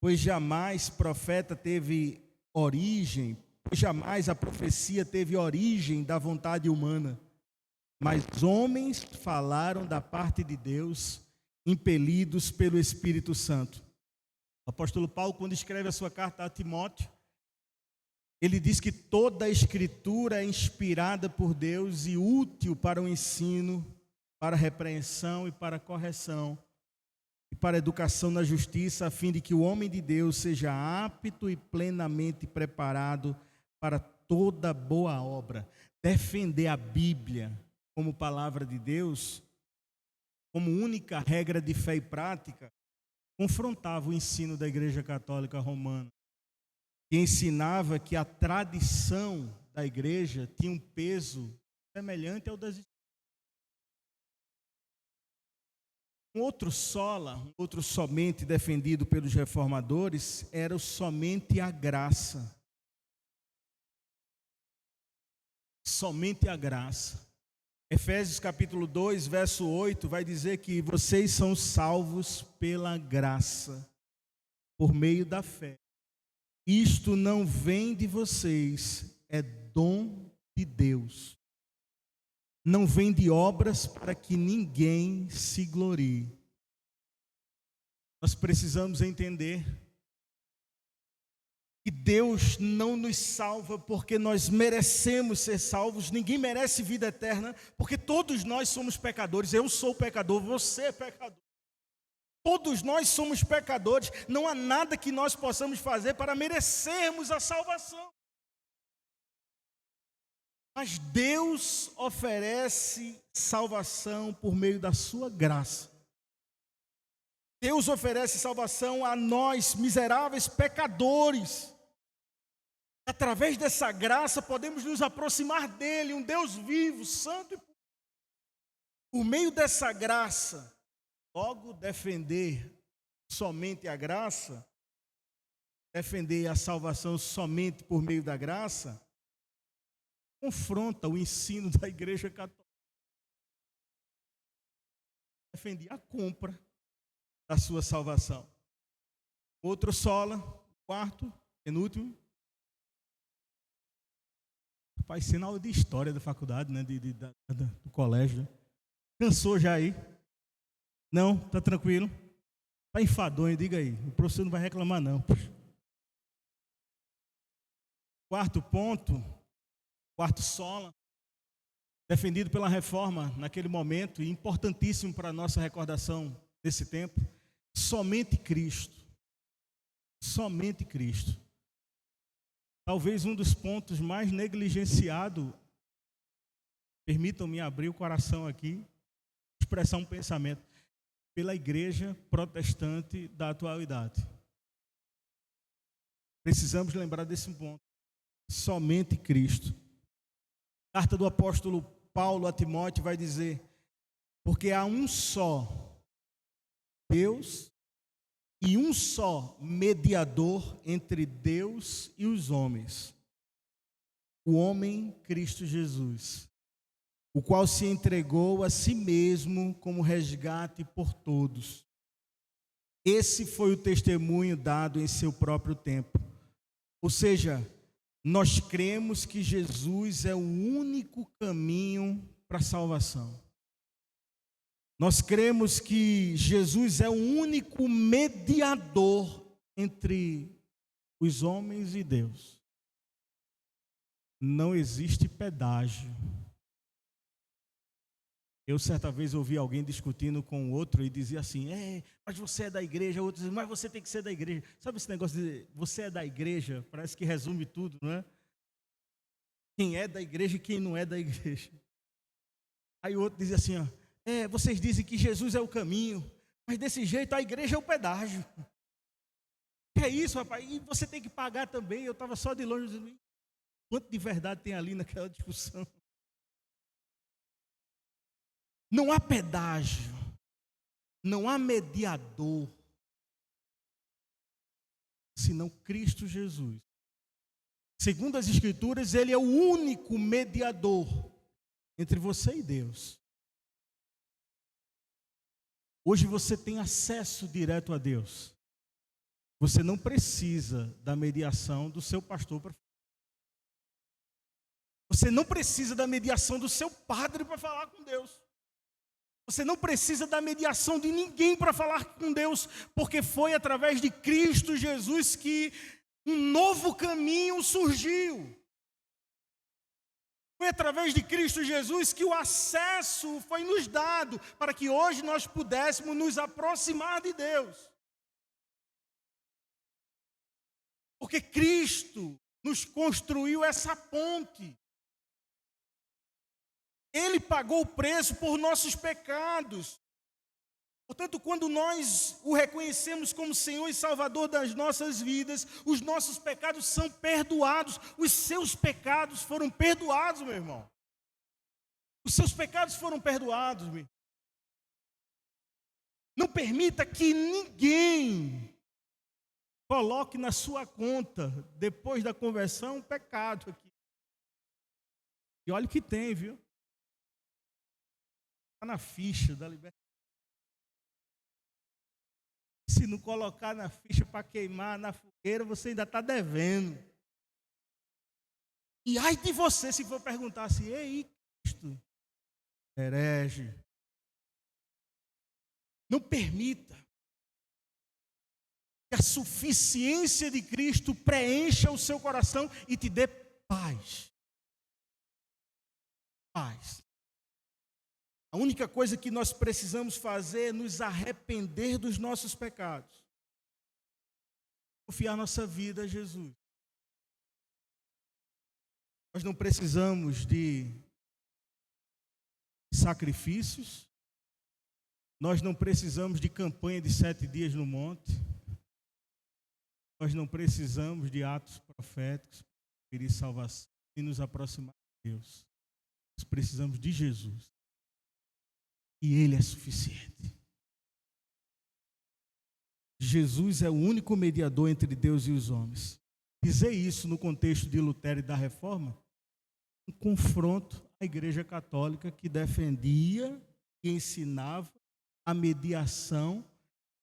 pois jamais profeta teve origem, pois jamais a profecia teve origem da vontade humana, mas homens falaram da parte de Deus, impelidos pelo Espírito Santo. O apóstolo Paulo, quando escreve a sua carta a Timóteo, ele diz que toda a Escritura é inspirada por Deus e útil para o ensino, para a repreensão e para a correção, e para a educação na justiça, a fim de que o homem de Deus seja apto e plenamente preparado para toda boa obra. Defender a Bíblia como palavra de Deus, como única regra de fé e prática, confrontava o ensino da Igreja Católica Romana, que ensinava que a tradição da igreja tinha um peso semelhante ao das escrituras. Um outro sola, um outro somente defendido pelos reformadores era o somente a graça. Somente a graça. Efésios capítulo 2, verso 8, vai dizer que vocês são salvos pela graça, por meio da fé. Isto não vem de vocês, é dom de Deus. Não vem de obras para que ninguém se glorie. Nós precisamos entender que Deus não nos salva porque nós merecemos ser salvos. Ninguém merece vida eterna, porque todos nós somos pecadores. Eu sou pecador, você é pecador. Todos nós somos pecadores. Não há nada que nós possamos fazer para merecermos a salvação. Mas Deus oferece salvação por meio da sua graça. Deus oferece salvação a nós, miseráveis pecadores. Através dessa graça podemos nos aproximar dele, um Deus vivo, santo e puro. Por meio dessa graça, logo defender somente a graça, defender a salvação somente por meio da graça, confronta o ensino da Igreja Católica. Defender a compra da sua salvação. Outro sola, quarto, penúltimo. Rapaz, sendo aula de história da faculdade, né, do colégio. Cansou já aí? Não? Tá tranquilo? Tá enfadonho, diga aí. O professor não vai reclamar não. Quarto ponto, quarto sola, defendido pela reforma naquele momento, e importantíssimo para a nossa recordação desse tempo, somente Cristo. Somente Cristo. Talvez um dos pontos mais negligenciados, permitam-me abrir o coração aqui, expressar um pensamento, pela igreja protestante da atualidade. Precisamos lembrar desse ponto. Somente Cristo. Carta do apóstolo Paulo a Timóteo vai dizer: porque há um só Deus e um só mediador entre Deus e os homens, o homem Cristo Jesus, o qual se entregou a si mesmo como resgate por todos. Esse foi o testemunho dado em seu próprio tempo. Ou seja, nós cremos que Jesus é o único caminho para a salvação. Nós cremos que Jesus é o único mediador entre os homens e Deus. Não existe pedágio. Eu certa vez ouvi alguém discutindo com o outro e dizia assim: mas você é da igreja. O outro dizia: mas você tem que ser da igreja. Sabe esse negócio de você é da igreja? Parece que resume tudo, não é? Quem é da igreja e quem não é da igreja. Aí o outro dizia assim: vocês dizem que Jesus é o caminho, mas desse jeito a igreja é o pedágio. Que é isso, rapaz? E você tem que pagar também. Eu estava só de longe dizendo: quanto de verdade tem ali naquela discussão? Não há pedágio, não há mediador, senão Cristo Jesus. Segundo as Escrituras, Ele é o único mediador entre você e Deus. Hoje você tem acesso direto a Deus. Você não precisa da mediação do seu pastor. Você não precisa da mediação do seu padre para falar com Deus. Você não precisa da mediação de ninguém para falar com Deus, porque foi através de Cristo Jesus que um novo caminho surgiu. Foi através de Cristo Jesus que o acesso foi nos dado para que hoje nós pudéssemos nos aproximar de Deus. Porque Cristo nos construiu essa ponte. Ele pagou o preço por nossos pecados. Portanto, quando nós o reconhecemos como Senhor e Salvador das nossas vidas, os nossos pecados são perdoados. Os seus pecados foram perdoados, meu irmão. Os seus pecados foram perdoados, meu irmão. Não permita que ninguém coloque na sua conta, depois da conversão, um pecado aqui. E olha o que tem, viu? Está na ficha da libertação. Se não colocar na ficha para queimar na fogueira, você ainda está devendo. E ai de você se for perguntar assim: ei, Cristo, herege. Não permita que a suficiência de Cristo preencha o seu coração e te dê paz. Paz. A única coisa que nós precisamos fazer é nos arrepender dos nossos pecados. Confiar nossa vida a Jesus. Nós não precisamos de sacrifícios. Nós não precisamos de campanha de 7 dias no monte. Nós não precisamos de atos proféticos para pedir salvação e nos aproximar de Deus. Nós precisamos de Jesus. E Ele é suficiente. Jesus é o único mediador entre Deus e os homens. Dizer isso no contexto de Lutero e da Reforma, um confronto à Igreja Católica que defendia e ensinava a mediação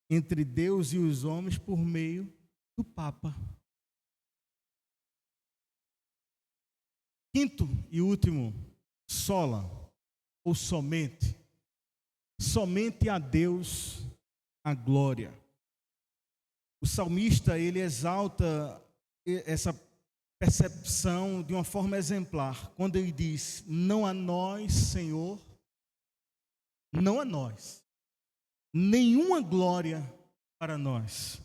entre Deus e os homens por meio do Papa. Quinto e último, sola, ou somente. Somente a Deus a glória. O salmista, ele exalta essa percepção de uma forma exemplar, quando ele diz: não a nós, Senhor, não a nós, nenhuma glória para nós,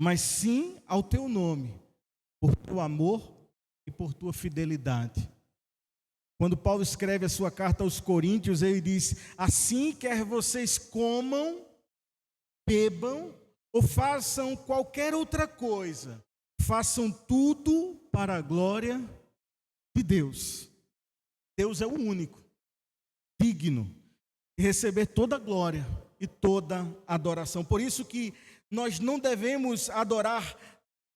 mas sim ao teu nome, por teu amor e por tua fidelidade. Quando Paulo escreve a sua carta aos Coríntios, ele diz: assim quer vocês comam, bebam ou façam qualquer outra coisa, façam tudo para a glória de Deus. Deus é o único, digno de receber toda a glória e toda a adoração. Por isso que nós não devemos adorar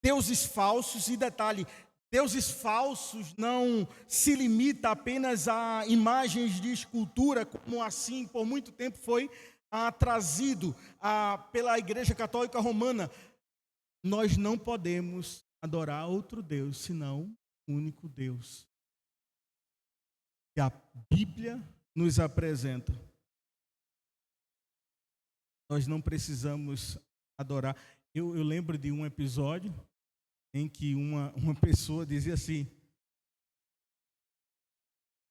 deuses falsos. E detalhe, deuses falsos não se limita apenas a imagens de escultura, como assim por muito tempo foi trazido pela Igreja Católica Romana. Nós não podemos adorar outro Deus, senão o único Deus que a Bíblia nos apresenta. Nós não precisamos adorar. Eu lembro de um episódio em que uma pessoa dizia assim: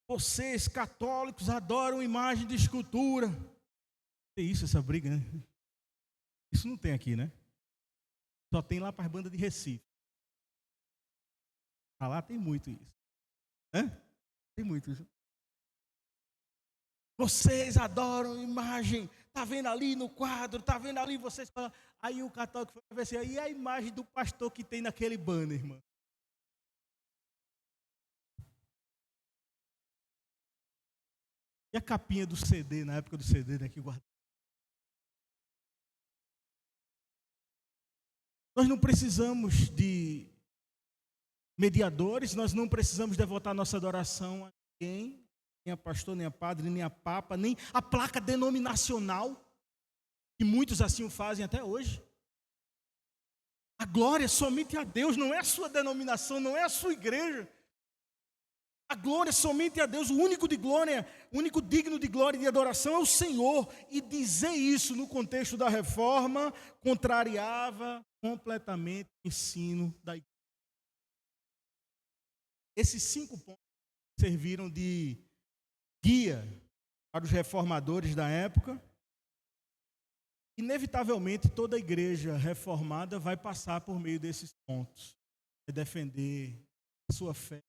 vocês católicos adoram imagem de escultura. Tem isso, essa briga, né? Isso não tem aqui, né? Só tem lá para as bandas de Recife. Para lá tem muito isso. Tem muito isso. Vocês adoram imagem. Está vendo ali no quadro, está vendo ali vocês. Aí o católico foi ver assim: aí a imagem do pastor que tem naquele banner, irmão. E a capinha do CD, na época do CD, né, que guarda. Nós não precisamos de mediadores, nós não precisamos devotar nossa adoração a ninguém, nem a pastor, nem a padre, nem a papa, nem a placa denominacional, que muitos assim o fazem até hoje. A glória é somente a Deus, não é a sua denominação, não é a sua igreja. A glória é somente a Deus, o único de glória, o único digno de glória e de adoração é o Senhor. E dizer isso no contexto da reforma contrariava completamente o ensino da igreja. Esses 5 pontos serviram de guia para os reformadores da época. Inevitavelmente, toda a igreja reformada vai passar por meio desses pontos, vai defender a sua fé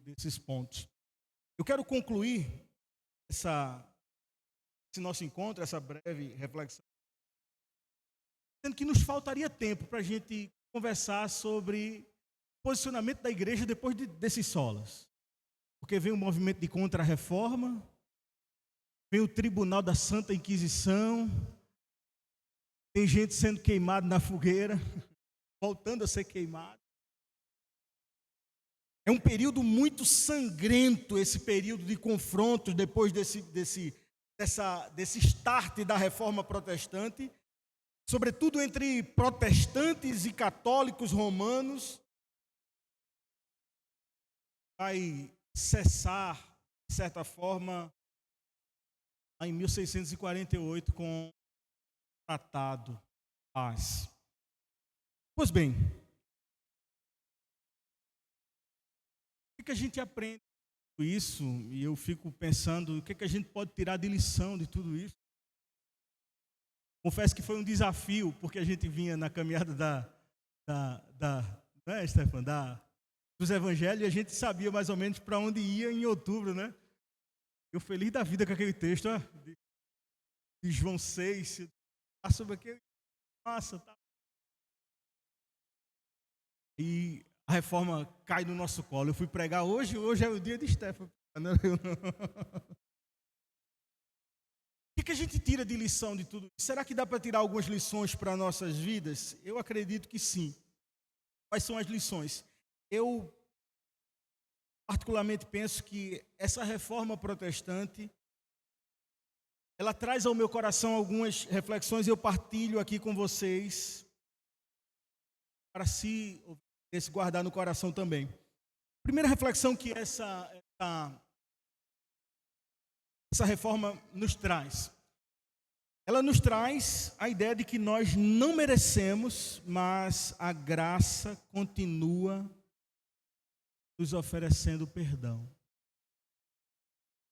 desses pontos. Eu quero concluir esse nosso encontro, essa breve reflexão, sendo que nos faltaria tempo para a gente conversar sobre o posicionamento da igreja depois desses solas. Porque vem o movimento de contra-reforma, vem o Tribunal da Santa Inquisição, tem gente sendo queimada na fogueira, voltando a ser queimado. É um período muito sangrento, esse período de confrontos depois desse start da reforma protestante, sobretudo entre protestantes e católicos romanos. Vai cessar, de certa forma, em 1648 com o Tratado de Paz. Pois bem, o que a gente aprende isso e eu fico pensando o que a gente pode tirar de lição de tudo isso. Confesso que foi um desafio, porque a gente vinha na caminhada né, Stefan, dos evangelhos, e a gente sabia mais ou menos para onde ia em outubro, né? Eu feliz da vida com aquele texto, ó, de João 6, sobre aquele. Nossa, tá. E a reforma cai no nosso colo. Eu fui pregar hoje é o dia de Stefan. Não, eu não. O que a gente tira de lição de tudo isso? Será que dá para tirar algumas lições para nossas vidas? Eu acredito que sim. Quais são as lições? Eu particularmente penso que essa reforma protestante, ela traz ao meu coração algumas reflexões e eu partilho aqui com vocês para se guardar no coração também. Primeira reflexão que essa reforma nos traz. Ela nos traz a ideia de que nós não merecemos, mas a graça continua nos oferecendo perdão.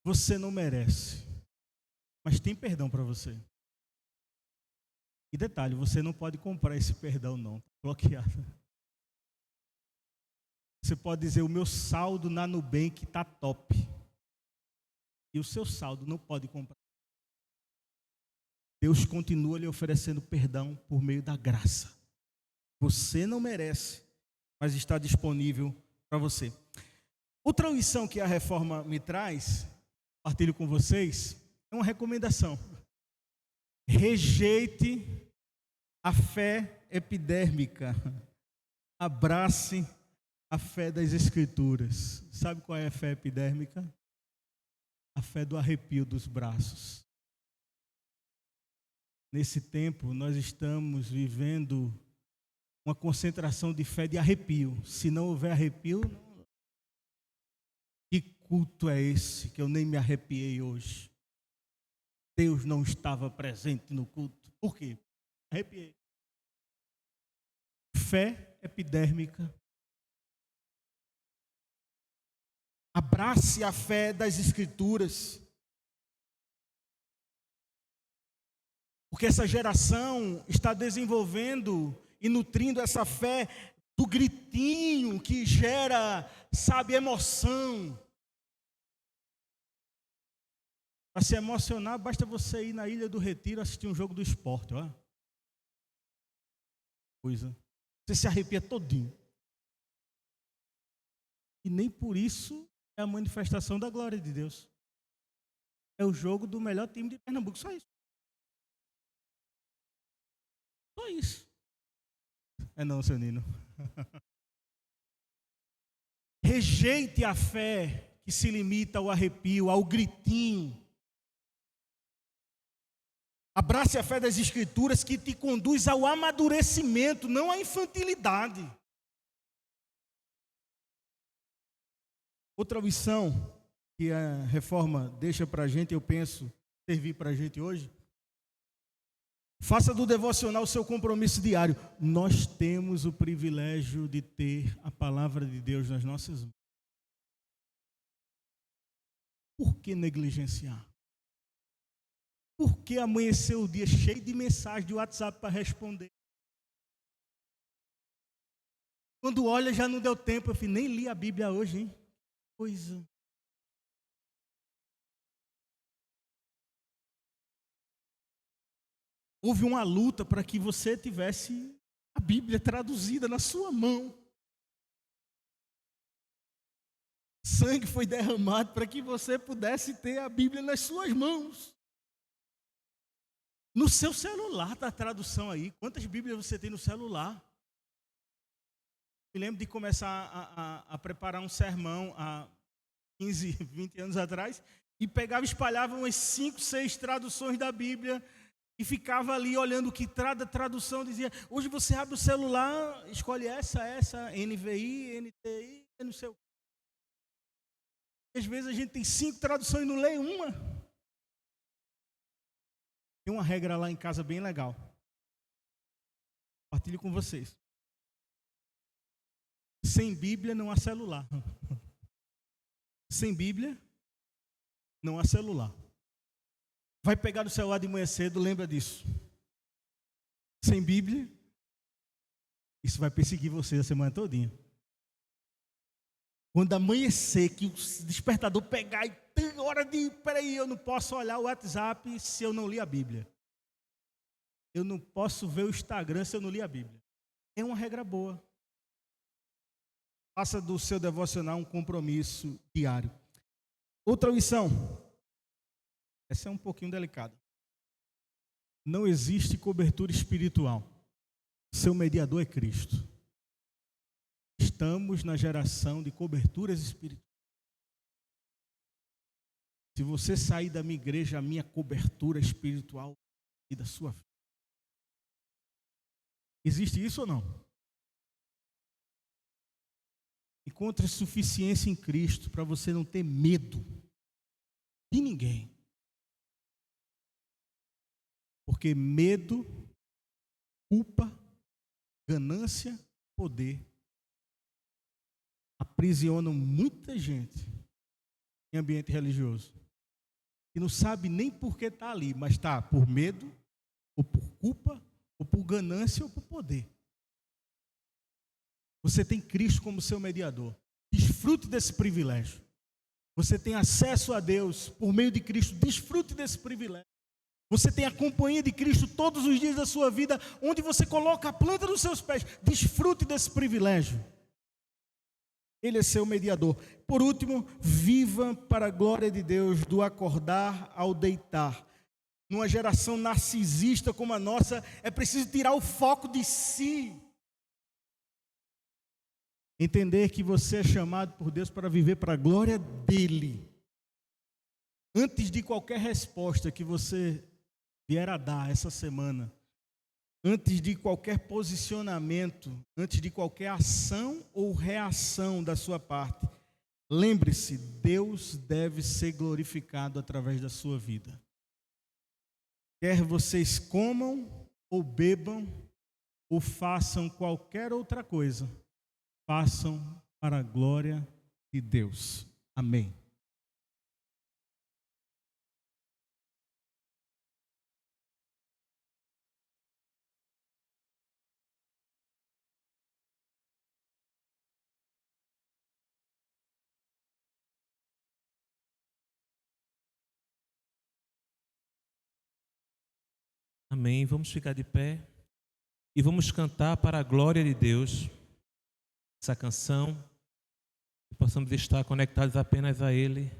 Você não merece, mas tem perdão para você. E detalhe, você não pode comprar esse perdão não, está bloqueado. Você pode dizer, o meu saldo na Nubank está top. E o seu saldo não pode comprar. Deus continua lhe oferecendo perdão por meio da graça. Você não merece, mas está disponível para você. Outra lição que a reforma me traz, partilho com vocês, é uma recomendação. Rejeite a fé epidérmica. Abrace a fé das Escrituras. Sabe qual é a fé epidérmica? A fé do arrepio dos braços. Nesse tempo, nós estamos vivendo uma concentração de fé de arrepio. Se não houver arrepio, que culto é esse que eu nem me arrepiei hoje? Deus não estava presente no culto. Por quê? Arrepiei. Fé epidérmica. Abrace a fé das Escrituras. Porque essa geração está desenvolvendo e nutrindo essa fé do gritinho que gera, sabe, emoção. Para se emocionar, basta você ir na Ilha do Retiro assistir um jogo do esporte, ó. Coisa. Você se arrepia todinho. E nem por isso é a manifestação da glória de Deus. É o jogo do melhor time de Pernambuco, só isso. Só isso. É não, seu Nino. Rejeite a fé que se limita ao arrepio, ao gritinho. Abrace a fé das Escrituras que te conduz ao amadurecimento, não à infantilidade. Outra lição que a reforma deixa para a gente, eu penso, servir para a gente hoje. Faça do devocional o seu compromisso diário. Nós temos o privilégio de ter a palavra de Deus nas nossas mãos. Por que negligenciar? Por que amanhecer o dia cheio de mensagens de WhatsApp para responder? Quando olha, já não deu tempo. Eu falei, nem li a Bíblia hoje, hein? Coisa. Houve uma luta para que você tivesse a Bíblia traduzida na sua mão. Sangue foi derramado para que você pudesse ter a Bíblia nas suas mãos. No seu celular está a tradução aí. Quantas Bíblias você tem no celular? Me lembro de começar a preparar um sermão há 15, 20 anos atrás e pegava e espalhava umas 5, 6 traduções da Bíblia e ficava ali olhando que cada tradução dizia. Hoje você abre o celular, escolhe essa, NVI, NTI, não sei o que. Às vezes a gente tem 5 traduções e não lê uma. Tem uma regra lá em casa bem legal. Compartilho com vocês. Sem Bíblia não há celular. Sem Bíblia, não há celular. Vai pegar no celular de manhã cedo, lembra disso. Sem Bíblia, isso vai perseguir você a semana todinha. Quando amanhecer, que o despertador pegar e tem hora de... Peraí, eu não posso olhar o WhatsApp se eu não li a Bíblia. Eu não posso ver o Instagram se eu não li a Bíblia. É uma regra boa. Faça do seu devocional um compromisso diário. Outra lição. Essa é um pouquinho delicada. Não existe cobertura espiritual. Seu mediador é Cristo. Estamos na geração de coberturas espirituais. Se você sair da minha igreja, a minha cobertura espiritual e da sua vida. Existe isso ou não? Encontre suficiência em Cristo para você não ter medo de ninguém. Porque medo, culpa, ganância, poder aprisionam muita gente em ambiente religioso. E não sabe nem por que está ali, mas está por medo, ou por culpa, ou por ganância, ou por poder. Você tem Cristo como seu mediador. Desfrute desse privilégio. Você tem acesso a Deus por meio de Cristo. Desfrute desse privilégio. Você tem a companhia de Cristo todos os dias da sua vida, onde você coloca a planta dos seus pés. Desfrute desse privilégio. Ele é seu mediador. Por último, viva para a glória de Deus, do acordar ao deitar. Numa geração narcisista como a nossa, é preciso tirar o foco de si. Entender que você é chamado por Deus para viver para a glória dEle. Antes de qualquer resposta que você vier a dar essa semana, antes de qualquer posicionamento, antes de qualquer ação ou reação da sua parte, lembre-se, Deus deve ser glorificado através da sua vida. Quer vocês comam ou bebam ou façam qualquer outra coisa, façam para a glória de Deus. Amém. Amém. Vamos ficar de pé e vamos cantar para a glória de Deus essa canção, que possamos estar conectados apenas a Ele.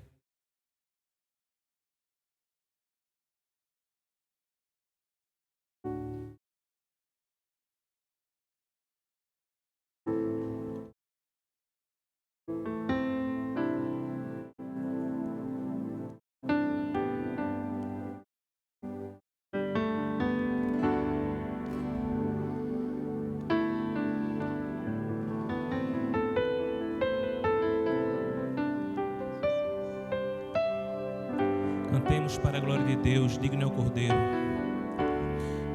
Cantemos para a glória de Deus, digno é o Cordeiro.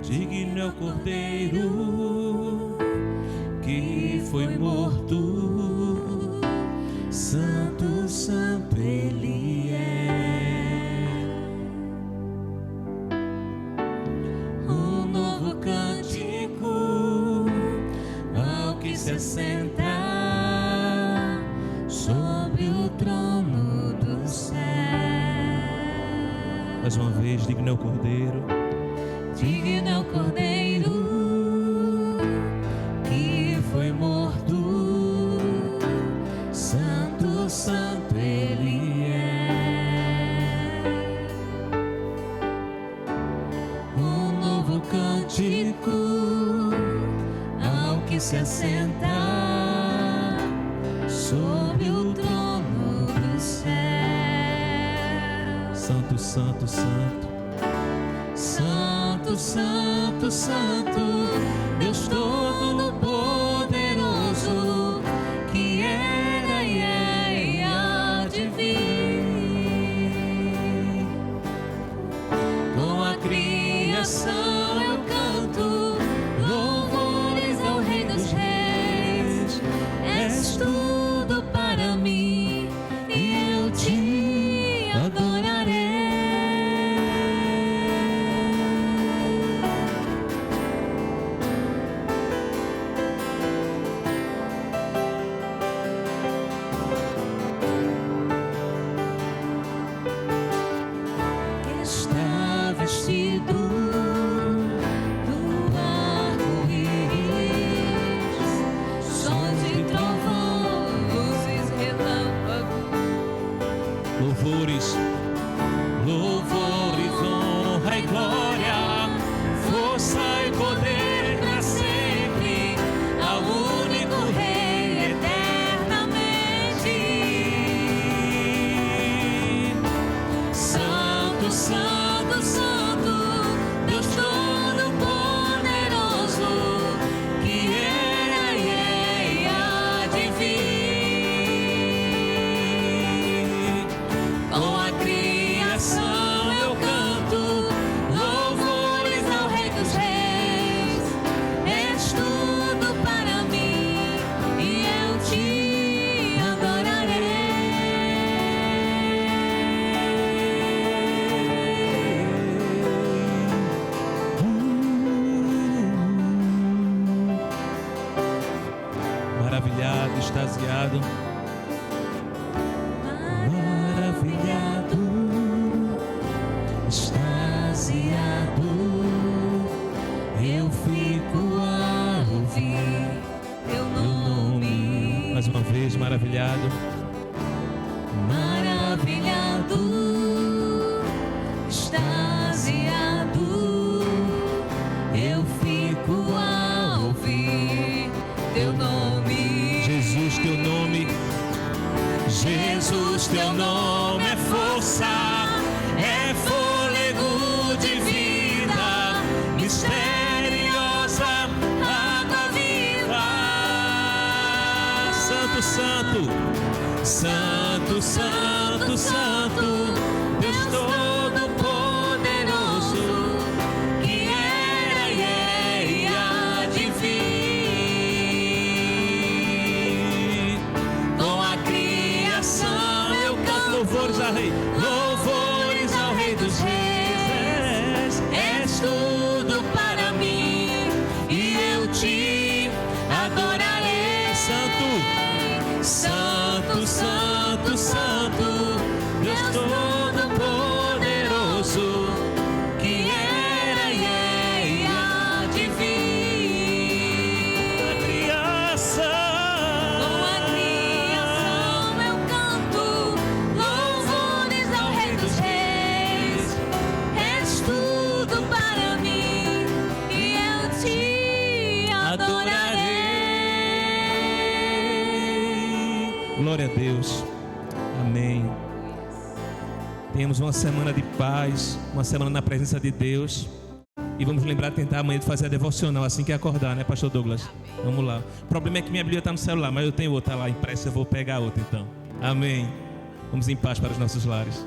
Digno é o Cordeiro que foi morto, santo, santo Ele é. Um novo cântico ao que se assenta sobre o trono do céu. Mais uma vez, digno é o Cordeiro. Digno é o Cordeiro que foi morto, santo, santo Ele é. Um novo cântico ao que se assenta sobre o trono do céu. Santo, santo, santo. Santo, santo, santo, Deus Todo-Poderoso, que era e é e há de vir. Com a criação eu canto louvores ao Rei dos Reis. És tudo para mim e eu extasiado. Maravilhado, extasiado, eu fico a ouvir teu nome. Mais uma vez, maravilhado. Maravilhado, extasiado, eu fico a ouvir teu nome. Jesus, teu nome. Jesus, teu nome é força, é fôlego de vida, misteriosa água viva. Santo, santo, santo, santo, santo, Deus Todo-Poderoso, que era e é e há de vir. Com a criação eu canto louvores ao Rei, louvores ao Rei dos Reis. És tudo para mim e eu te adorarei. Santo, santo, santo, santo, Deus Todo-Poderoso, que era e é e há de vir. A criação, Com a criação eu canto louvores ao Rei dos Reis. És tudo para mim e eu te adorarei. glória a Deus. Amém. Tenhamos uma semana de paz, uma semana na presença de Deus. E vamos lembrar de tentar amanhã de fazer a devocional assim que acordar, né, Pastor Douglas? Vamos lá. O problema é que minha Bíblia está no celular, mas eu tenho outra lá impressa, eu vou pegar outra então. Amém. Vamos em paz para os nossos lares.